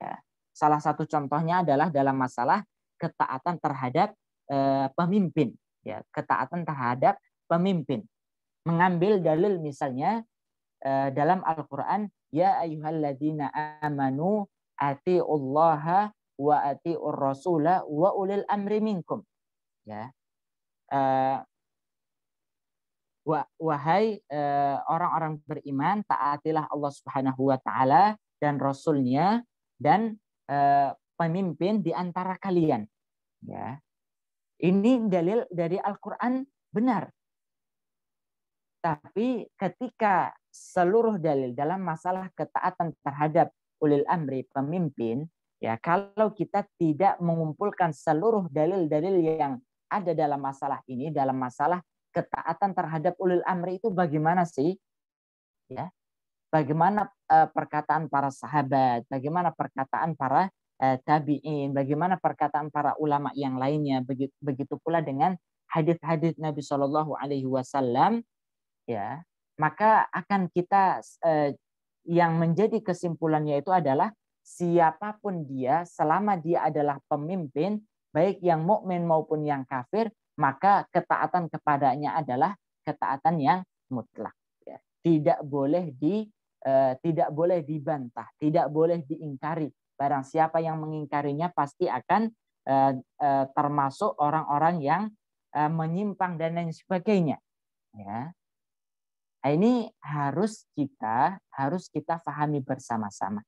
Ya. Salah satu contohnya adalah dalam masalah ketaatan terhadap pemimpin, ya, ketaatan terhadap pemimpin. Mengambil dalil misalnya dalam Al-Quran, ya ayyuhalladzina amanu atiullaha wa atiur rasula wa ulil amri minkum. Ya. Wahai orang-orang beriman, taatilah Allah Subhanahu wa taala dan rasulnya dan pemimpin di antara kalian. Ya. Ini dalil dari Al-Quran benar. Tapi ketika seluruh dalil dalam masalah ketaatan terhadap ulil amri, pemimpin, ya, kalau kita tidak mengumpulkan seluruh dalil-dalil yang ada dalam masalah ini, dalam masalah ketaatan terhadap ulil amri itu bagaimana sih? Ya, bagaimana perkataan para sahabat, bagaimana perkataan para tabi'in, bagaimana perkataan para ulama yang lainnya, begitu pula dengan hadis-hadis Nabi Shallallahu Alaihi Wasallam, ya, maka akan kita yang menjadi kesimpulannya itu adalah siapapun dia, selama dia adalah pemimpin, baik yang mukmin maupun yang kafir, maka ketaatan kepadanya adalah ketaatan yang mutlak. Ya. Tidak boleh dibantah, tidak boleh diingkari. Barang siapa yang mengingkarinya pasti akan termasuk orang-orang yang menyimpang dan lain sebagainya. Ya. Nah, ini harus kita pahami bersama-sama.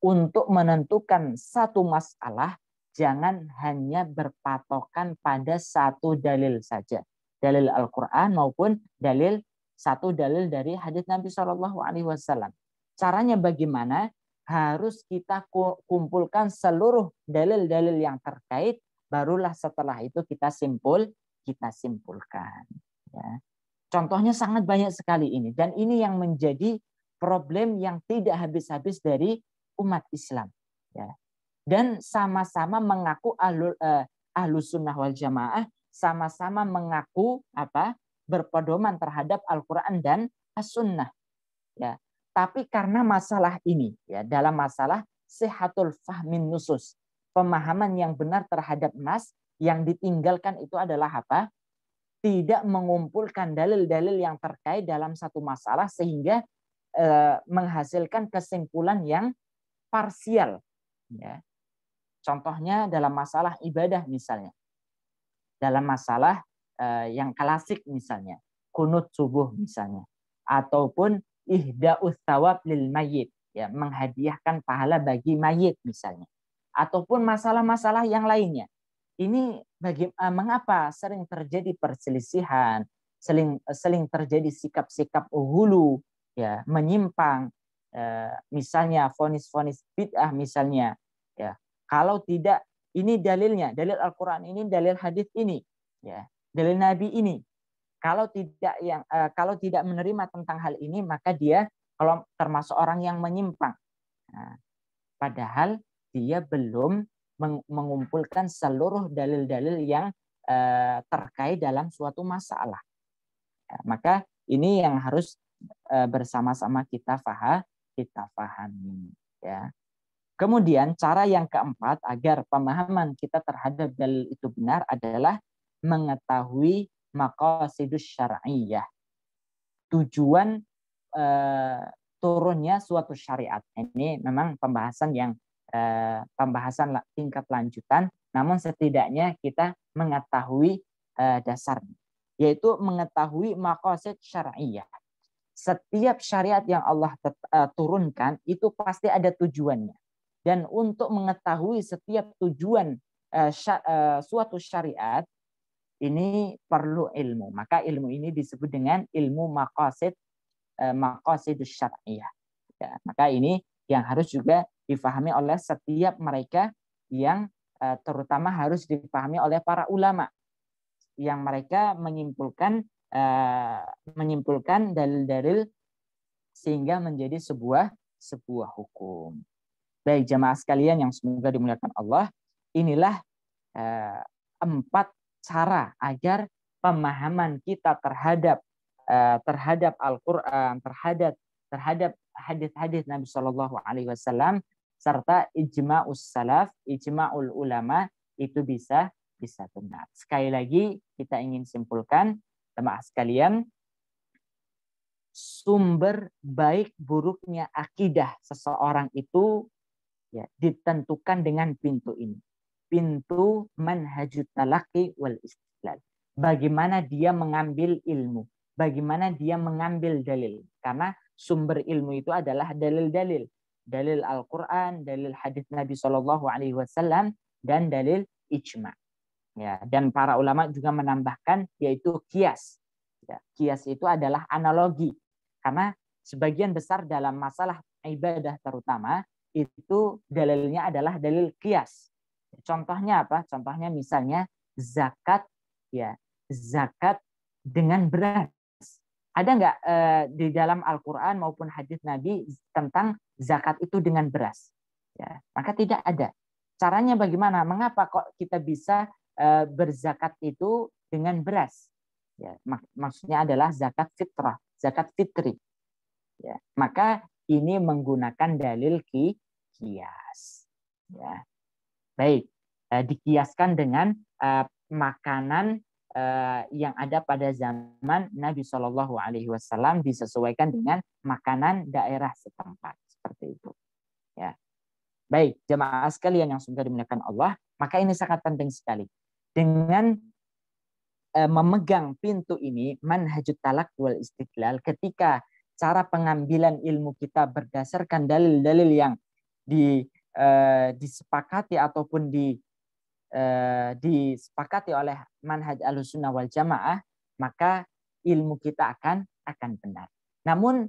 Untuk menentukan satu masalah, jangan hanya berpatokan pada satu dalil saja. Dalil Al-Quran maupun satu dalil dari hadis Nabi Shallallahu Alaihi Wasallam. Caranya bagaimana? Harus kita kumpulkan seluruh dalil-dalil yang terkait, barulah setelah itu kita simpulkan. Ya. Contohnya sangat banyak sekali ini. Dan ini yang menjadi problem yang tidak habis-habis dari umat Islam. Ya. Dan sama-sama mengaku ahlus sunnah wal jamaah, sama-sama mengaku berpedoman terhadap Al-Quran dan As-Sunnah. Ya. Tapi karena masalah ini, ya, dalam masalah sihatul fahmin nusus, pemahaman yang benar terhadap nas, yang ditinggalkan itu adalah apa? Tidak mengumpulkan dalil-dalil yang terkait dalam satu masalah sehingga menghasilkan kesimpulan yang parsial. Ya. Contohnya dalam masalah ibadah misalnya, dalam masalah yang klasik misalnya, kunut subuh misalnya, ataupun ihda'us thawab lil mayyit, ya, menghadiahkan pahala bagi mayit misalnya, ataupun masalah-masalah yang lainnya. Ini mengapa sering terjadi perselisihan, sering terjadi sikap-sikap hulu, ya, menyimpang, misalnya vonis-vonis bid'ah misalnya, ya. Kalau tidak ini dalilnya, dalil Al-Quran ini, dalil hadis ini, ya, dalil Nabi ini. Kalau tidak menerima tentang hal ini, maka dia kalau termasuk orang yang menyimpang. Nah, padahal dia belum mengumpulkan seluruh dalil-dalil yang terkait dalam suatu masalah. Ya, maka ini yang harus bersama-sama kita pahami. Ya. Kemudian cara yang keempat agar pemahaman kita terhadap dalil itu benar adalah mengetahui maqasidus syar'iyyah. Tujuan turunnya suatu syariat. Ini memang pembahasan tingkat lanjutan, namun setidaknya kita mengetahui dasarnya, yaitu mengetahui maqasid syar'iyyah. Setiap syariat yang Allah turunkan itu pasti ada tujuannya. Dan untuk mengetahui setiap tujuan suatu syariat, ini perlu ilmu. Maka ilmu ini disebut dengan ilmu maqasidus syar'iyyah. Ya, maka ini yang harus juga difahami oleh setiap mereka yang terutama harus dipahami oleh para ulama yang mereka menyimpulkan dalil-dalil sehingga menjadi sebuah hukum. Baik jamaah sekalian yang semoga dimuliakan Allah, inilah 4 cara agar pemahaman kita terhadap terhadap Al-Quran, terhadap hadis-hadis Nabi Shallallahu Alaihi Wasallam, serta ijma'us salaf, ijma'ul ulama itu bisa benar. Sekali lagi kita ingin simpulkan, teman sekalian, sumber baik buruknya akidah seseorang itu ya ditentukan dengan pintu ini. Pintu manhajut talaqi wal istidlal. Bagaimana dia mengambil ilmu, bagaimana dia mengambil dalil. Karena sumber ilmu itu adalah dalil-dalil. Dalil Al-Quran, dalil hadis Nabi Shallallahu Alaihi Wasallam, dan dalil ijma. Ya, dan para ulama juga menambahkan yaitu kias. Ya, kias itu adalah analogi. Karena sebagian besar dalam masalah ibadah terutama itu dalilnya adalah dalil kias. Contohnya apa? Contohnya misalnya zakat, ya zakat dengan beras. Ada nggak di dalam Al-Quran maupun hadis Nabi tentang zakat itu dengan beras? Ya, maka tidak ada. Caranya bagaimana? Mengapa kok kita bisa berzakat itu dengan beras? Ya, maksudnya adalah zakat fitrah, zakat fitri. Ya, maka ini menggunakan dalil kias. Ya. Baik, dikiaskan dengan makanan yang ada pada zaman Nabi Shallallahu Alaihi Wasallam, disesuaikan dengan makanan daerah setempat, seperti itu. Ya, baik jemaah sekalian yang sudah dimuliakan Allah, maka ini sangat penting sekali. Dengan memegang pintu ini, manhajut talaq wal istidlal, ketika cara pengambilan ilmu kita berdasarkan dalil-dalil yang disepakati ataupun disepakati oleh manhaj Ahlussunnah wal Jamaah, maka ilmu kita akan benar. Namun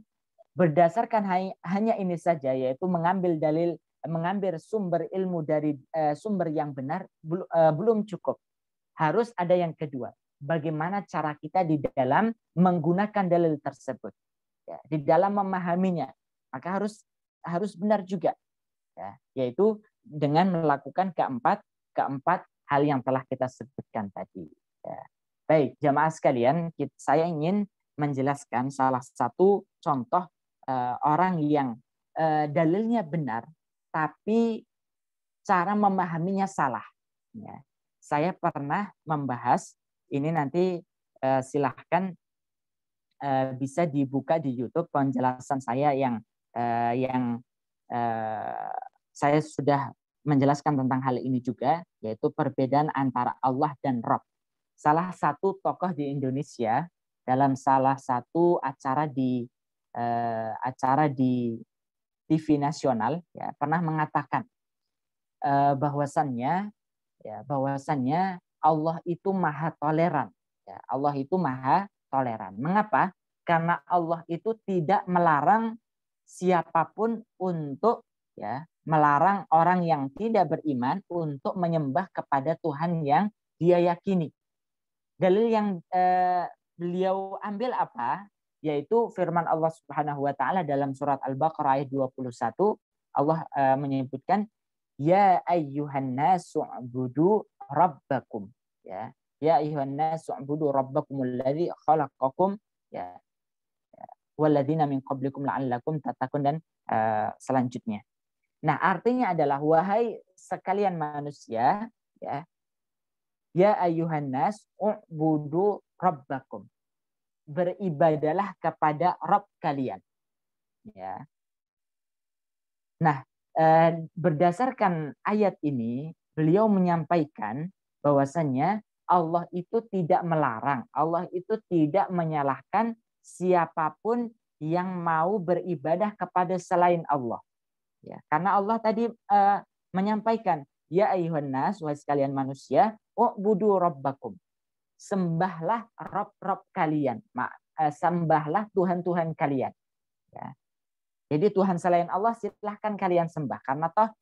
berdasarkan hanya ini saja, yaitu mengambil sumber ilmu dari sumber yang benar, belum cukup. Harus ada yang kedua. Bagaimana cara kita di dalam menggunakan dalil tersebut, ya, di dalam memahaminya, maka harus benar juga. Ya, yaitu dengan melakukan keempat hal yang telah kita sebutkan tadi. Ya. Baik, jamaah sekalian, saya ingin menjelaskan salah satu contoh orang yang dalilnya benar, tapi cara memahaminya salah. Ya. Saya pernah membahas ini, nanti silahkan bisa dibuka di YouTube penjelasan saya yang saya sudah menjelaskan tentang hal ini juga, yaitu perbedaan antara Allah dan Rabb. Salah satu tokoh di Indonesia dalam salah satu acara di TV nasional, ya, pernah mengatakan bahwasannya Allah itu maha toleran. Ya, Allah itu maha toleran. Mengapa? Karena Allah itu tidak melarang siapapun untuk, ya, melarang orang yang tidak beriman untuk menyembah kepada Tuhan yang dia yakini. Dalil yang beliau ambil apa? Yaitu firman Allah Subhanahu wa taala dalam surat Al-Baqarah ayat 21. Allah menyebutkan, ya ayyuhan nasu ubudu rabbakum. Ya. Ya ayyuhan nasu ubudu rabbakumul ladzi khalaqakum, ya, walladzina min qablikum la'allakum tattaqun, dan selanjutnya. Nah, artinya adalah wahai sekalian manusia, ya. Ya ayyuhan nas ubudu rabbakum. Beribadalah kepada Rabb kalian. Ya. Nah, berdasarkan ayat ini, beliau menyampaikan bahwasannya Allah itu tidak melarang, Allah itu tidak menyalahkan siapapun yang mau beribadah kepada selain Allah. Ya, karena Allah tadi menyampaikan, ya ayyuhan nas, wahai sekalian manusia, ubudu rabbakum. Sembahlah Rabb kalian, sembahlah Tuhan-Tuhan kalian. Ya. Jadi Tuhan selain Allah silahkan kalian sembah, karena toh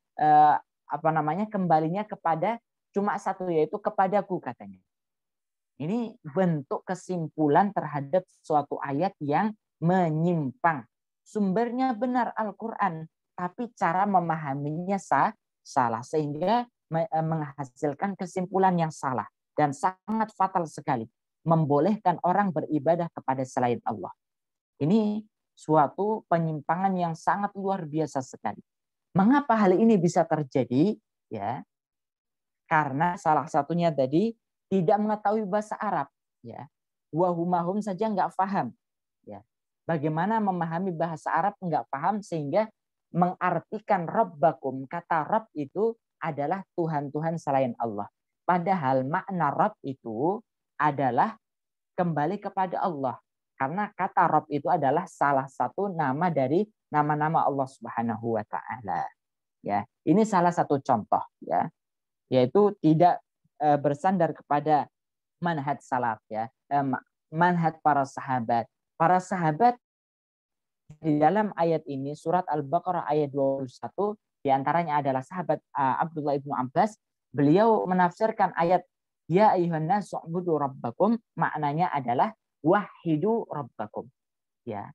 kembalinya kepada cuma satu, yaitu kepadaku, katanya. Ini bentuk kesimpulan terhadap suatu ayat yang menyimpang. Sumbernya benar Al-Quran, tapi cara memahaminya salah, sehingga menghasilkan kesimpulan yang salah dan sangat fatal sekali. membolehkan orang beribadah kepada selain Allah. Ini suatu penyimpangan yang sangat luar biasa sekali. Mengapa hal ini bisa terjadi? Ya, karena salah satunya tadi tidak mengetahui bahasa Arab. Ya, wahumahum saja nggak paham. Ya, bagaimana memahami bahasa Arab nggak paham sehingga mengartikan Rabbakum, kata Rabb itu adalah Tuhan-Tuhan selain Allah. Padahal makna Rabb itu adalah kembali kepada Allah. Karena kata Rabb itu adalah salah satu nama dari nama-nama Allah Subhanahu wa taala. Ya, ini salah satu contoh ya, yaitu tidak bersandar kepada manhaj salaf ya, manhaj para sahabat. Para sahabat di dalam ayat ini surat Al-Baqarah ayat 21 diantaranya adalah sahabat Abdullah ibnu Abbas. Beliau menafsirkan ayat ya ayyuhan nas u'budu rabbakum, maknanya adalah wahidu rabbakum. Ya.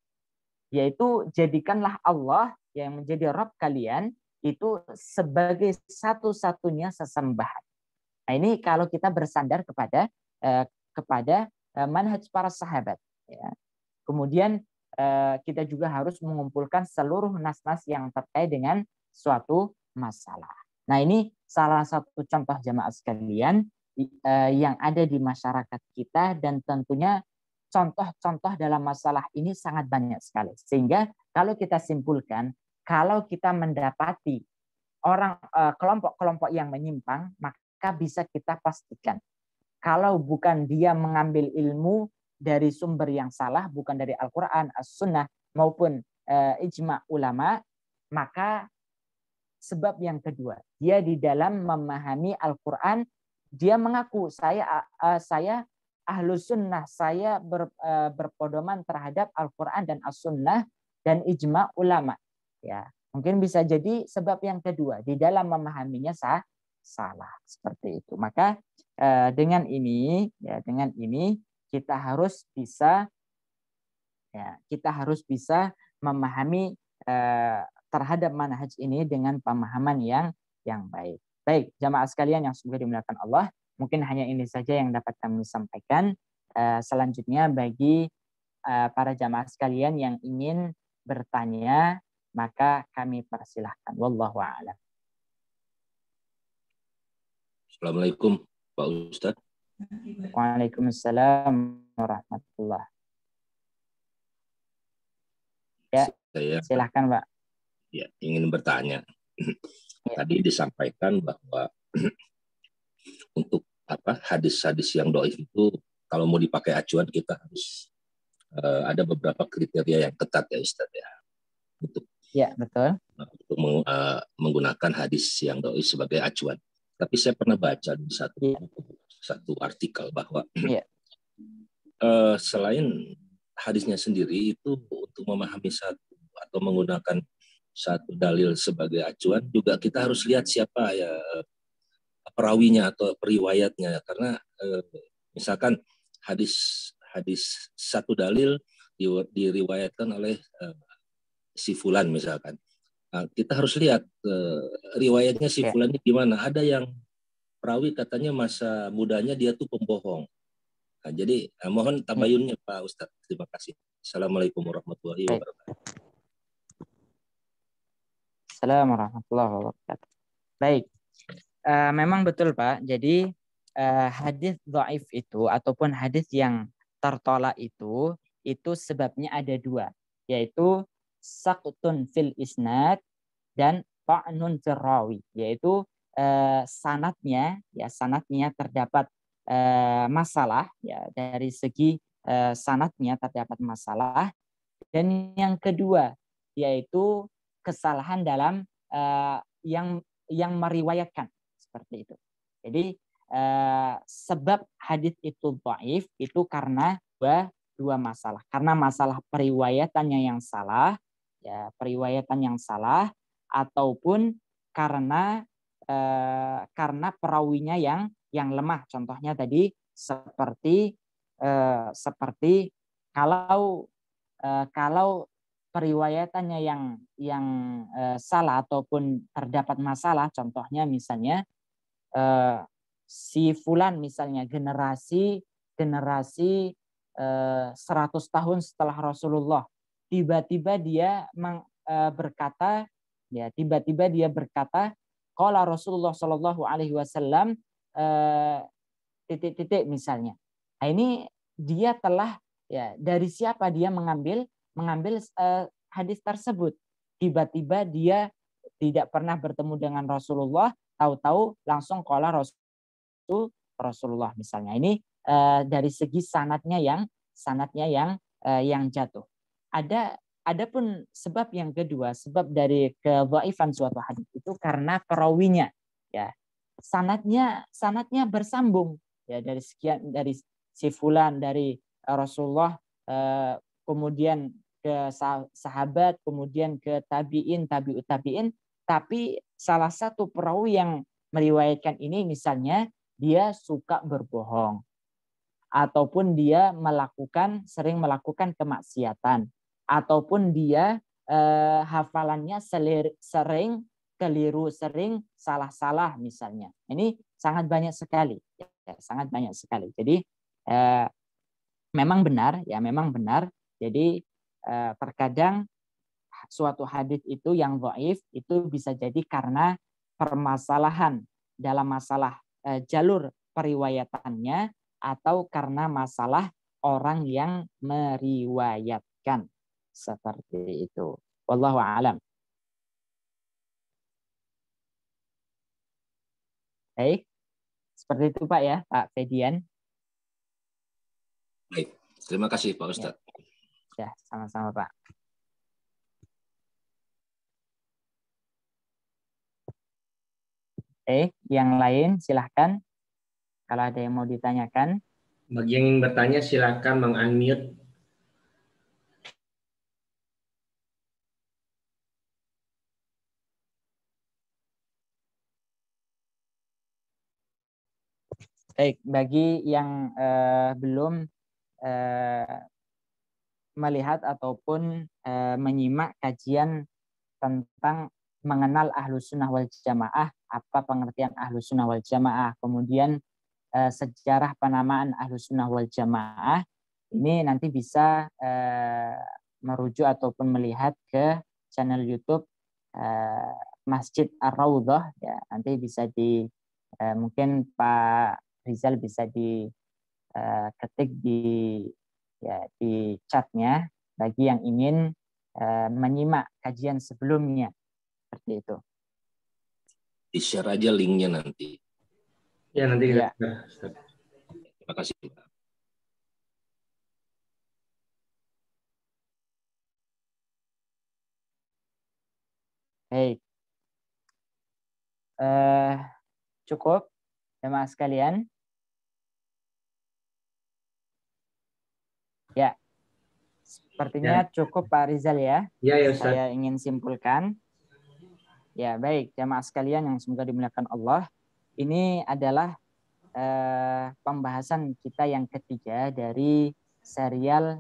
Yaitu jadikanlah Allah yang menjadi Rabb kalian itu sebagai satu-satunya sesembahan. Nah, ini kalau kita bersandar kepada manhaj para sahabat ya. Kemudian kita juga harus mengumpulkan seluruh nas-nas yang terkait dengan suatu masalah. Nah, ini salah satu contoh jamaah sekalian yang ada di masyarakat kita, dan tentunya contoh-contoh dalam masalah ini sangat banyak sekali. Sehingga kalau kita simpulkan, kalau kita mendapati orang kelompok-kelompok yang menyimpang, maka bisa kita pastikan kalau bukan dia mengambil ilmu dari sumber yang salah, bukan dari Al-Quran, As-Sunnah, maupun ijma' ulama, maka sebab yang kedua, dia di dalam memahami Al-Quran, dia mengaku, saya Ahlus Sunnah, saya berpedoman terhadap Al-Quran dan As-Sunnah dan ijma' ulama. Ya, mungkin bisa jadi sebab yang kedua, di dalam memahaminya salah. Seperti itu. Maka dengan ini kita harus bisa memahami terhadap manhaj ini dengan pemahaman yang baik. Baik, jamaah sekalian yang semoga dimuliakan Allah, mungkin hanya ini saja yang dapat kami sampaikan. Selanjutnya bagi para jamaah sekalian yang ingin bertanya, maka kami persilahkan. Wallahu a'lam. Assalamualaikum Pak Ustadz. Waalaikumsalam warahmatullahi. Ya, silahkan Pak. Ya, ingin bertanya. Ya. Tadi disampaikan bahwa untuk hadis-hadis yang dhaif itu kalau mau dipakai acuan kita harus ada beberapa kriteria yang ketat ya Ustadz ya. Ya, betul. Untuk menggunakan hadis yang dhaif sebagai acuan. Tapi saya pernah baca di satu artikel bahwa selain hadisnya sendiri itu untuk memahami satu atau menggunakan satu dalil sebagai acuan juga kita harus lihat siapa ya perawinya atau periwayatnya, karena misalkan hadis satu dalil diriwayatkan oleh si fulan misalkan. Nah, kita harus lihat riwayatnya si fulan ini gimana. Ada yang perawi katanya masa mudanya dia tuh pembohong. Nah, jadi mohon tabayunnya Pak Ustadz. Terima kasih. Assalamualaikum warahmatullahi wabarakatuh. Assalamualaikum warahmatullahi wabarakatuh. Baik, memang betul Pak. Jadi hadis dhaif itu ataupun hadis yang tertolak itu sebabnya ada dua, yaitu saqtun fil isnad dan ta'nun fil rawi, yaitu sanadnya terdapat masalah ya, dari segi sanadnya terdapat masalah, dan yang kedua yaitu kesalahan dalam yang meriwayatkan, seperti itu. Jadi sebab hadis itu dhaif itu karena dua masalah. Karena masalah periwayatannya yang salah, ya periwayatan yang salah, ataupun karena perawinya yang lemah. Contohnya tadi seperti kalau periwayatannya yang salah ataupun terdapat masalah, contohnya misalnya si fulan misalnya generasi generasi 100 tahun setelah Rasulullah. Tiba-tiba dia berkata, ya tiba-tiba dia berkata, qala Rasulullah Shallallahu Alaihi Wasallam titik-titik misalnya. Nah, ini dia telah ya dari siapa dia mengambil hadis tersebut. Tiba-tiba dia tidak pernah bertemu dengan Rasulullah, tahu-tahu langsung qala Rasulullah misalnya. Ini dari segi sanadnya yang jatuh. Ada pun sebab yang kedua, sebab dari kedhaifan suatu hadis itu karena perawinya, ya sanadnya bersambung, ya dari si fulan dari Rasulullah, kemudian ke sahabat, kemudian ke tabiin, tabiut tabiin, tapi salah satu perawi yang meriwayatkan ini misalnya dia suka berbohong, ataupun dia sering melakukan kemaksiatan, ataupun dia hafalannya sering keliru, sering salah-salah misalnya. Ini sangat banyak sekali, ya, sangat banyak sekali. Jadi memang benar. Jadi terkadang suatu hadis itu yang dhaif itu bisa jadi karena permasalahan dalam masalah jalur periwayatannya, atau karena masalah orang yang meriwayatkan, seperti itu. Wallahu a'lam. Baik, seperti itu Pak ya, Pak Fedian. Baik, terima kasih Pak Ustadz. Ya, sama-sama Pak. Yang lain silahkan. Kalau ada yang mau ditanyakan. Bagi yang ingin bertanya silakan meng-unmute. Baik, bagi yang belum melihat ataupun menyimak kajian tentang mengenal Ahlus Sunnah wal Jamaah, apa pengertian Ahlus Sunnah wal Jamaah, kemudian sejarah penamaan Ahlus Sunnah wal Jamaah, ini nanti bisa merujuk ataupun melihat ke channel YouTube Masjid Ar-Raudhah, ya nanti bisa mungkin Pak Rizal bisa diketik di chatnya bagi yang ingin menyimak kajian sebelumnya, seperti itu. Di-share aja linknya nanti. Ya, nanti kita Terima kasih Pak. Baik. Cukup jemaah sekalian. Ya, sepertinya cukup Pak Rizal ya. Ya, Ustaz. Saya ingin simpulkan. Ya, baik jemaah sekalian yang semoga dimuliakan Allah. Ini adalah pembahasan kita yang ketiga dari serial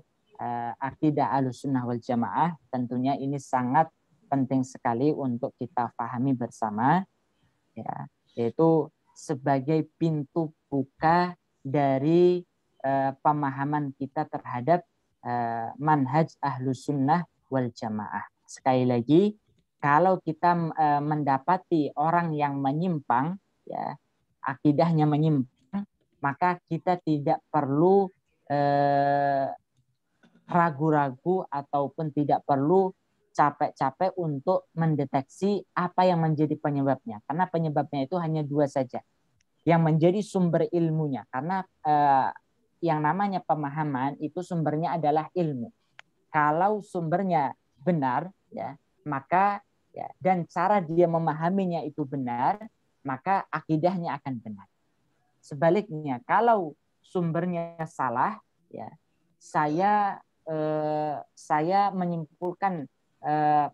Akidah Ahlussunnah wal Jamaah. Tentunya ini sangat penting sekali untuk kita pahami bersama, ya, yaitu sebagai pintu buka dari pemahaman kita terhadap manhaj Ahlussunnah wal Jamaah. Sekali lagi, kalau kita mendapati orang yang menyimpang, ya, akidahnya menyimpang, maka kita tidak perlu ragu-ragu ataupun tidak perlu capek-capek untuk mendeteksi apa yang menjadi penyebabnya. Karena penyebabnya itu hanya dua saja. Yang menjadi sumber ilmunya. Karena yang namanya pemahaman itu sumbernya adalah ilmu. Kalau sumbernya benar, ya, maka ya, dan cara dia memahaminya itu benar, maka akidahnya akan benar. Sebaliknya, kalau sumbernya salah, ya, saya menyimpulkan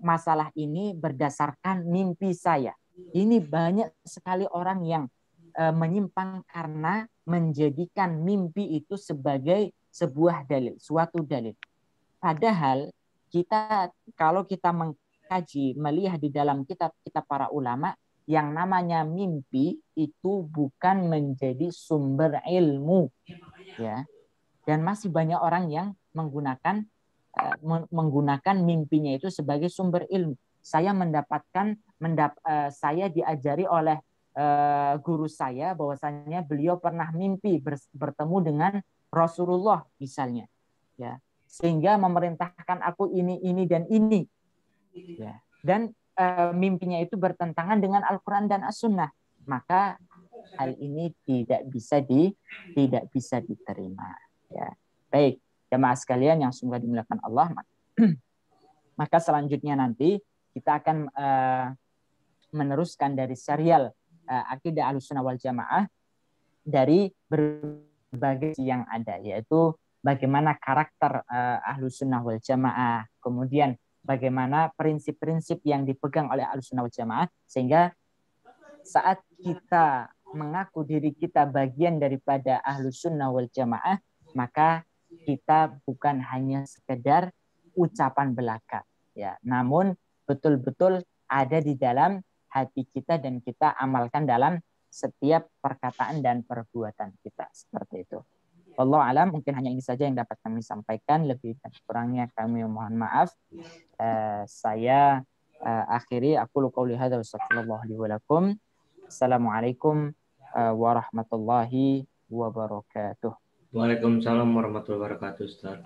masalah ini berdasarkan mimpi saya. Ini banyak sekali orang yang menyimpang karena menjadikan mimpi itu sebagai sebuah dalil, suatu dalil. Padahal kalau kita mengkaji, melihat di dalam kitab-kitab para ulama, yang namanya mimpi itu bukan menjadi sumber ilmu, ya. Dan masih banyak orang yang menggunakan mimpinya itu sebagai sumber ilmu. Saya saya diajari oleh guru saya bahwasanya beliau pernah mimpi bertemu dengan Rasulullah misalnya, ya, sehingga memerintahkan aku ini dan ini, ya, dan mimpinya itu bertentangan dengan Al-Quran dan As-Sunnah, maka hal ini tidak bisa diterima. Ya, baik, jemaah sekalian yang semoga dimuliakan Allah, maka selanjutnya nanti kita akan meneruskan dari serial akidah Ahlussunnah wal Jamaah dari berbagai yang ada, yaitu bagaimana karakter Ahlussunnah wal Jamaah, kemudian bagaimana prinsip-prinsip yang dipegang oleh Ahlussunnah wal Jamaah, sehingga saat kita mengaku diri kita bagian daripada Ahlussunnah wal Jamaah, maka kita bukan hanya sekedar ucapan belaka, ya, namun betul-betul ada di dalam hati kita dan kita amalkan dalam setiap perkataan dan perbuatan kita, seperti itu. Wallahu alam, mungkin hanya ini saja yang dapat kami sampaikan, lebih dan kurangnya kami mohon maaf. Saya akhiri, aku qouli hadza wa sallallahu alaihi wa lakum. Assalamualaikum warahmatullahi wabarakatuh. Waalaikumsalam warahmatullahi wabarakatuh, Ustaz.